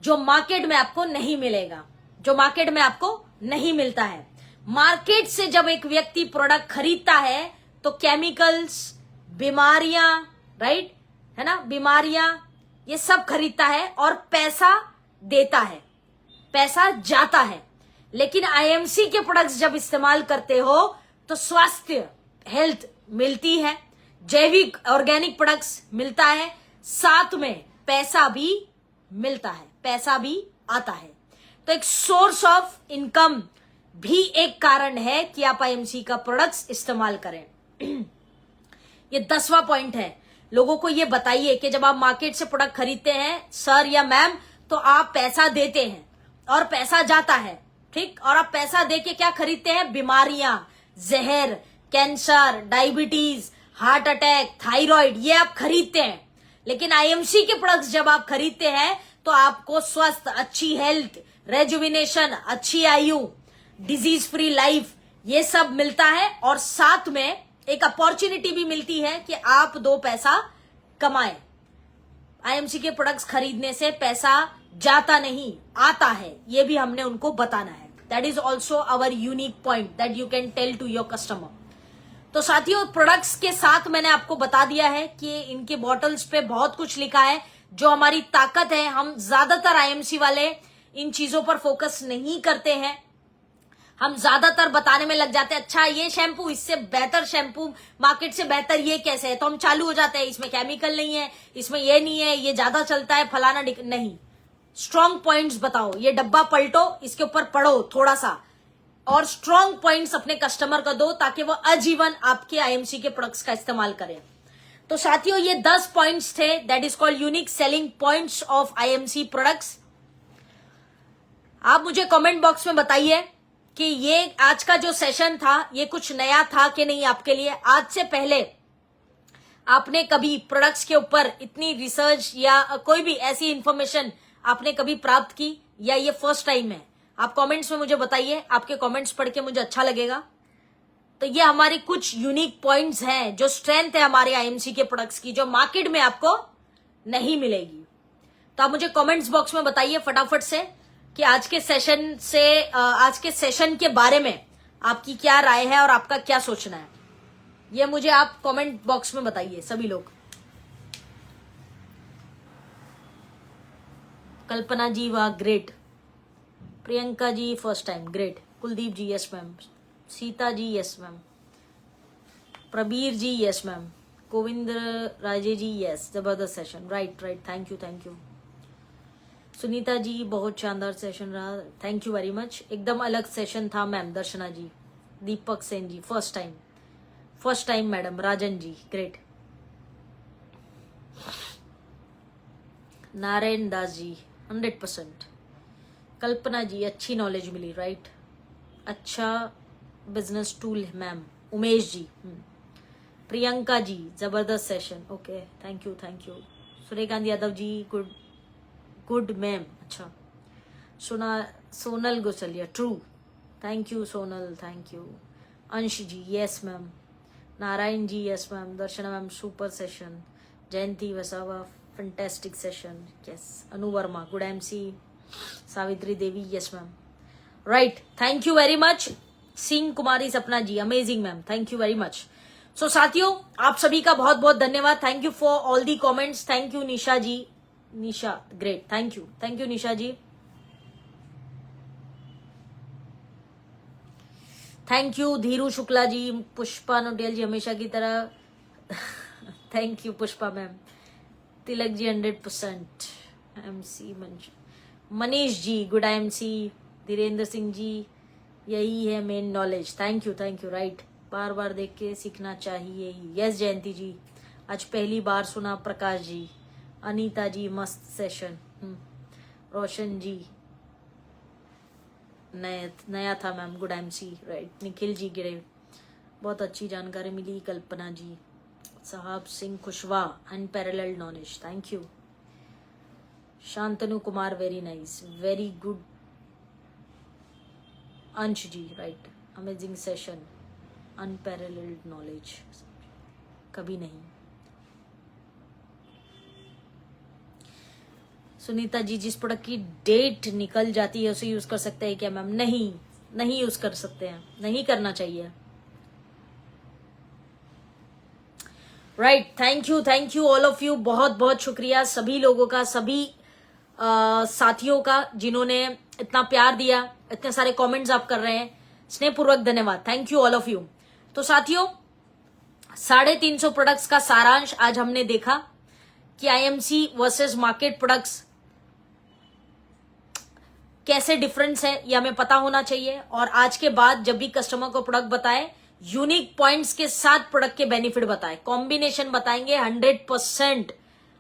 जो मार्केट में आपको नहीं मिलेगा, जो मार्केट में आपको नहीं मिलता है। मार्केट से जब एक व्यक्ति प्रोडक्ट खरीदता है तो केमिकल्स, बीमारियां, राइट है ना, बीमारियां, ये सब खरीदता है और पैसा देता है, पैसा जाता है। लेकिन IMC के प्रोडक्ट्स जब इस्तेमाल करते हो तो स्वास्थ्य, हेल्थ मिलती है, जैविक ऑर्गेनिक प्रोडक्ट्स मिलता है, साथ में पैसा भी मिलता है, पैसा भी आता है। तो एक सोर्स ऑफ इनकम भी एक कारण है कि आप IMC का प्रोडक्ट्स इस्तेमाल करें। ये 10वां पॉइंट है। लोगों को ये बताइए कि जब आप मार्केट से प्रोडक्ट खरीदते हैं सर या मैम, तो आप पैसा देते हैं और पैसा जाता है, ठीक। और आप पैसा देके क्या खरीदते हैं? बीमारियां, जहर, cancer, diabetes, heart attack, thyroid, ये आप खरीदते हैं। लेकिन IMC के प्रोडक्ट्स जब आप खरीदते हैं तो आपको स्वस्थ, अच्छी हेल्थ, रेजुविनेशन, अच्छी आयु, डिजीज फ्री लाइफ, ये सब मिलता है। और साथ में एक अपॉर्चुनिटी भी मिलती है कि आप 2 पैसा कमाएं। IMC के प्रोडक्ट्स खरीदने से पैसा जाता नहीं, आता है, ये भी हमने उनको बताना है। That is also our unique point that you can tell to your customer. तो साथियों, प्रोडक्ट्स के साथ मैंने आपको बता दिया है कि इनके बॉटल्स पे बहुत कुछ लिखा है जो हमारी ताकत है। हम ज्यादातर IMC वाले इन चीजों पर फोकस नहीं करते हैं। हम ज्यादातर बताने में लग जाते हैं, अच्छा ये शैम्पू, इससे बेहतर शैम्पू मार्केट से बेहतर ये कैसे है, तो हम चालू हो जाते हैं, इसमें केमिकल नहीं है, इसमें ये नहीं है, ये ज्यादा चलता है, फलाना नहीं। स्ट्रॉन्ग पॉइंट्स बताओ, ये डब्बा पलटो, इसके ऊपर पढ़ो थोड़ा सा, और स्ट्रॉन्ग पॉइंट्स अपने कस्टमर को दो ताकि वो आजीवन आपके आईएमसी के प्रोडक्ट्स का इस्तेमाल करें। तो साथियों ये 10 पॉइंट्स थे, that is called unique selling points of IMC products. आप मुझे कमेंट बॉक्स में बताइए कि ये आज का जो सेशन था ये कुछ नया था कि नहीं आपके लिए। आज से पहले आपने कभी प्रोडक्ट्स के ऊपर इतनी रिसर्च या कोई भी ऐसी इंफॉर्मेशन आपने कभी प्राप्त की, या ये फर्स्ट टाइम है? आप कमेंट्स में मुझे बताइए, आपके कमेंट्स पढ़ के मुझे अच्छा लगेगा। तो ये हमारी कुछ यूनिक पॉइंट्स हैं, जो स्ट्रेंथ है हमारे आईएमसी के प्रोडक्ट्स की, जो मार्केट में आपको नहीं मिलेगी। तो आप मुझे कमेंट्स बॉक्स में बताइए फटाफट से कि आज के सेशन के बारे में आपकी क्या राय है और आपका क्या सोचना है। ये मुझे आप कमेंट बॉक्स में बताइए सभी लोग। कल्पना जी वाह great, Priyanka ji first time great, Kuldeep ji yes ma'am, Sita ji yes ma'am, Prabir ji yes ma'am, Govind Raje ji yes, जबरदस्त session, right thank you. Sunita ji बहुत शानदार सेशन रहा, थैंक यू वेरी मच, एकदम अलग सेशन था ma'am. Darshana ji, Deepak Sen ji first time madam, Rajan ji great, Narayan Das ji 100%, Kalpana ji अच्छी नॉलेज मिली, राइट, अच्छा business tool ma'am, Umesh ji, Priyanka ji जबरदस्त session, okay thank you, Suryakant Yadav ji good ma'am, अच्छा, Sonal Gosalia true, thank you Sonal, thank you, Ansh ji yes ma'am, Narayan ji yes ma'am, Darshana ma'am super session, Jayanti Vasava fantastic session, yes, Anu Verma good MC, Savitri Devi yes ma'am, right, thank you very much. Singh Kumari Sapna ji amazing ma'am, thank you very much. So साथियों आप सभी का बहुत बहुत धन्यवाद, thank you for all the comments, thank you Nisha ji, Nisha great, thank you Nisha ji, thank you Dhiru Shukla ji, Pushpa Notiyal ji हमेशा की तरह thank you Pushpa ma'am, Tilak ji 100%, MC Manish ji good MC, Dhirendra Singh ji यही है main knowledge, thank you right, बार बार देख के सीखना चाहिए, यस जयंती जी, आज पहली बार सुना, प्रकाश जी, अनीता जी मस्त सेशन, रोशन जी नया था ma'am, good MC, right, Nikhil ji गिरे बहुत अच्छी जानकारी मिली, Kalpana ji, Sahab Singh Kushwaha unparalleled knowledge, thank you, Shantanu Kumar very nice, very good, Ansh ji right, amazing session, unparalleled knowledge कभी नहीं, सुनीता जी जिस प्रोडक्ट की डेट निकल जाती है उसे यूज कर सकते हैं क्या मैम? नहीं यूज कर सकते हैं, नहीं करना चाहिए, right, thank you all of you, बहुत बहुत शुक्रिया सभी लोगों का, सभी साथियों का जिन्होंने इतना प्यार दिया, इतने सारे कमेंट्स आप कर रहे हैं, स्नेहपूर्वक धन्यवाद, thank you all of you. तो साथियों 350 प्रोडक्ट्स का सारांश आज हमने देखा कि आईएमसी वर्सेस मार्केट प्रोडक्ट्स कैसे डिफरेंस है, ये हमें पता होना चाहिए, और आज के बाद जब भी कस्टमर को प्रोडक्ट बताए यूनिक पॉइंट्स के साथ प्रोडक्ट के बेनिफिट बताएं, कॉम्बिनेशन बताएंगे, 100%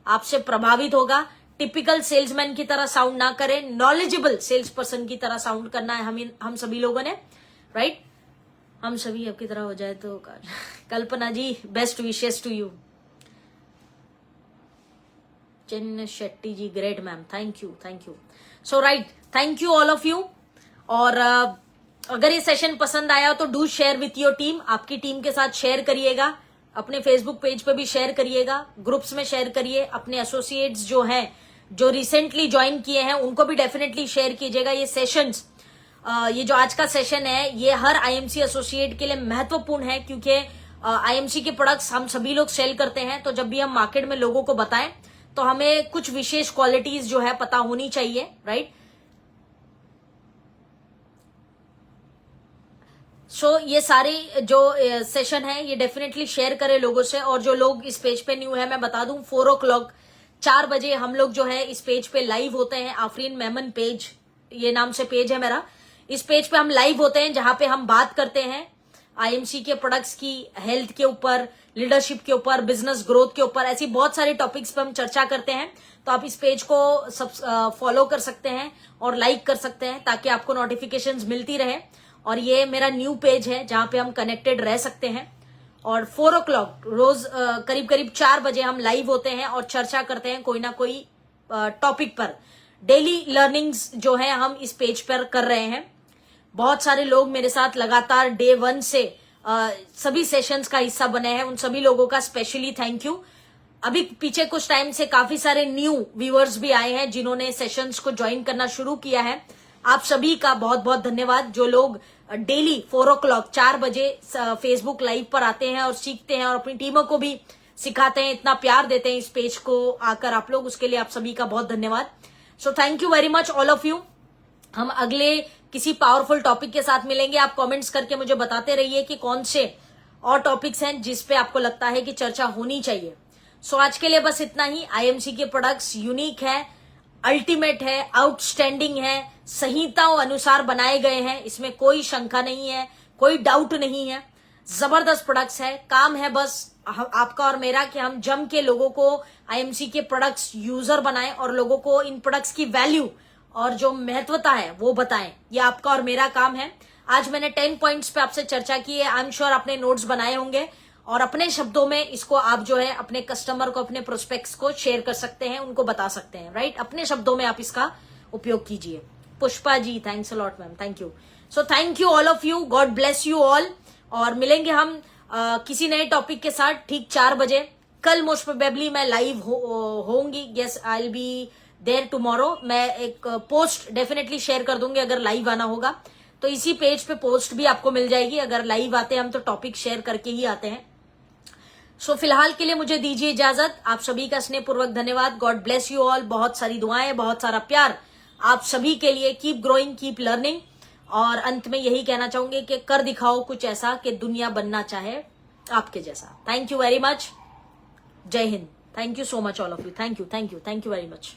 आपसे प्रभावित होगा। टिपिकल सेल्समैन की तरह साउंड ना करें, नॉलेजेबल सेल्स पर्सन की तरह साउंड करना है हम सभी लोगों ने, राइट, हम सभी आपकी तरह हो जाए तो। Kalpana ji best wishes to you, Chinna Shetty ji great ma'am, thank you, so right, thank you all of you. और अगर ये सेशन पसंद आया तो do share with your team, आपकी टीम के साथ शेयर करिएगा, अपने फेसबुक पेज पे भी शेयर करिएगा, ग्रुप्स में शेयर करिए, अपने एसोसिएट्स जो हैं जो रिसेंटली ज्वाइन किए हैं उनको भी डेफिनेटली शेयर कीजिएगा। ये सेशंस ये जो आज का सेशन है ये हर आईएमसी एसोसिएट के लिए महत्वपूर्ण है, क्योंकि आईएमसी के प्रोडक्ट्स हम सभी लोग सेल करते हैं, तो जब भी हम मार्केट में लोगों को बताएं तो हमें कुछ विशेष क्वालिटीज जो है पता होनी चाहिए, राइट। सो ये सारी जो सेशन है ये डेफिनेटली शेयर करें लोगों से, और जो लोग इस पेज पे न्यू है मैं बता दूं 4 o'clock 4 बजे हम लोग जो है इस पेज पे लाइव होते हैं। आफरीन मेमन पेज ये नाम से पेज है मेरा, इस पेज पे हम लाइव होते हैं, जहां पे हम बात करते हैं आईएमसी के प्रोडक्ट्स की, हेल्थ के ऊपर, लीडरशिप के ऊपर, बिजनेस ग्रोथ के ऊपर, ऐसी बहुत सारे टॉपिक्स पे हम चर्चा करते हैं। तो आप इस पेज को फॉलो कर सकते हैं और लाइक कर सकते हैं, ताकि आपको नोटिफिकेशंस मिलती रहे। और ये मेरा न्यू पेज है, जहां पे हम कनेक्टेड रह सकते हैं। और 4 o'clock रोज करीब करीब 4 बजे हम लाइव होते हैं और चर्चा करते हैं कोई ना कोई टॉपिक पर। डेली लर्निंग्स जो है हम इस पेज पर कर रहे हैं। बहुत सारे लोग मेरे साथ लगातार डे 1 से सभी सेशंस का हिस्सा बने हैं, उन सभी लोगों का स्पेशली थैंक यू। अभी पीछे कुछ टाइम से काफी सारे न्यू व्यूअर्स भी आए हैं, जिन्होंने सेशंस को ज्वाइन करना शुरू किया है। आप सभी का बहुत बहुत धन्यवाद, जो लोग डेली 4 o'clock 4 बजे फेसबुक लाइव पर आते हैं और सीखते हैं और अपनी टीमों को भी सिखाते हैं, इतना प्यार देते हैं इस पेज को आकर आप लोग, उसके लिए आप सभी का बहुत धन्यवाद। सो thank you very much all of you. हम अगले किसी पावरफुल टॉपिक के साथ मिलेंगे। आप कमेंट्स करके मुझे बताते रहिए कि कौन से और टॉपिक्स हैं जिस पे आपको लगता है कि चर्चा होनी चाहिए। सो आज के लिए बस इतना ही। आईएमसी के प्रोडक्ट्स यूनिक है, अल्टीमेट है, आउटस्टैंडिंग है, संहिताओं अनुसार बनाए गए हैं, इसमें कोई शंका नहीं है, कोई डाउट नहीं है। जबरदस्त प्रोडक्ट्स है। काम है बस आपका और मेरा कि हम जम के लोगों को आईएमसी के प्रोडक्ट्स यूजर बनाएं और लोगों को इन प्रोडक्ट्स की वैल्यू और जो महत्वता है वो बताएं। ये आपका और मेरा काम है। आज मैंने 10 पॉइंट्स पे आपसे चर्चा की है। आई एम श्योर आपने नोट्स बनाए होंगे और अपने शब्दों में इसको आप जो है अपने कस्टमर को, अपने प्रोस्पेक्ट्स को शेयर कर सकते हैं, उनको बता सकते हैं, राइट। अपने शब्दों में आप इसका उपयोग कीजिए। Pushpa ji, thanks a lot ma'am, thank you. So thank you all of you, God bless you all. और मिलेंगे हम किसी नए टॉपिक के साथ ठीक 4 बजे। कल मोस्ट प्रोबेबली मैं लाइव होंगी। Yes, I will be there tomorrow. मैं एक पोस्ट डेफिनेटली शेयर कर दूंगी अगर लाइव आना होगा, तो इसी पेज पे पोस्ट भी आपको मिल जाएगी। अगर लाइव आते हैं हम तो टॉपिक शेयर करके ही आते हैं। सो फिलहाल के लिए मुझे दीजिए इजाजत। आप सभी का स्नेहपूर्वक धन्यवाद। God bless you all. बहुत सारी दुआएं, बहुत सारा प्यार आप सभी के लिए। Keep growing, keep learning. और अंत में यही कहना चाहूंगी कि कर दिखाओ कुछ ऐसा कि दुनिया बनना चाहे आपके जैसा। Thank you very much. जय Hind. Thank you so much all of you. Thank you, thank you, thank you very much.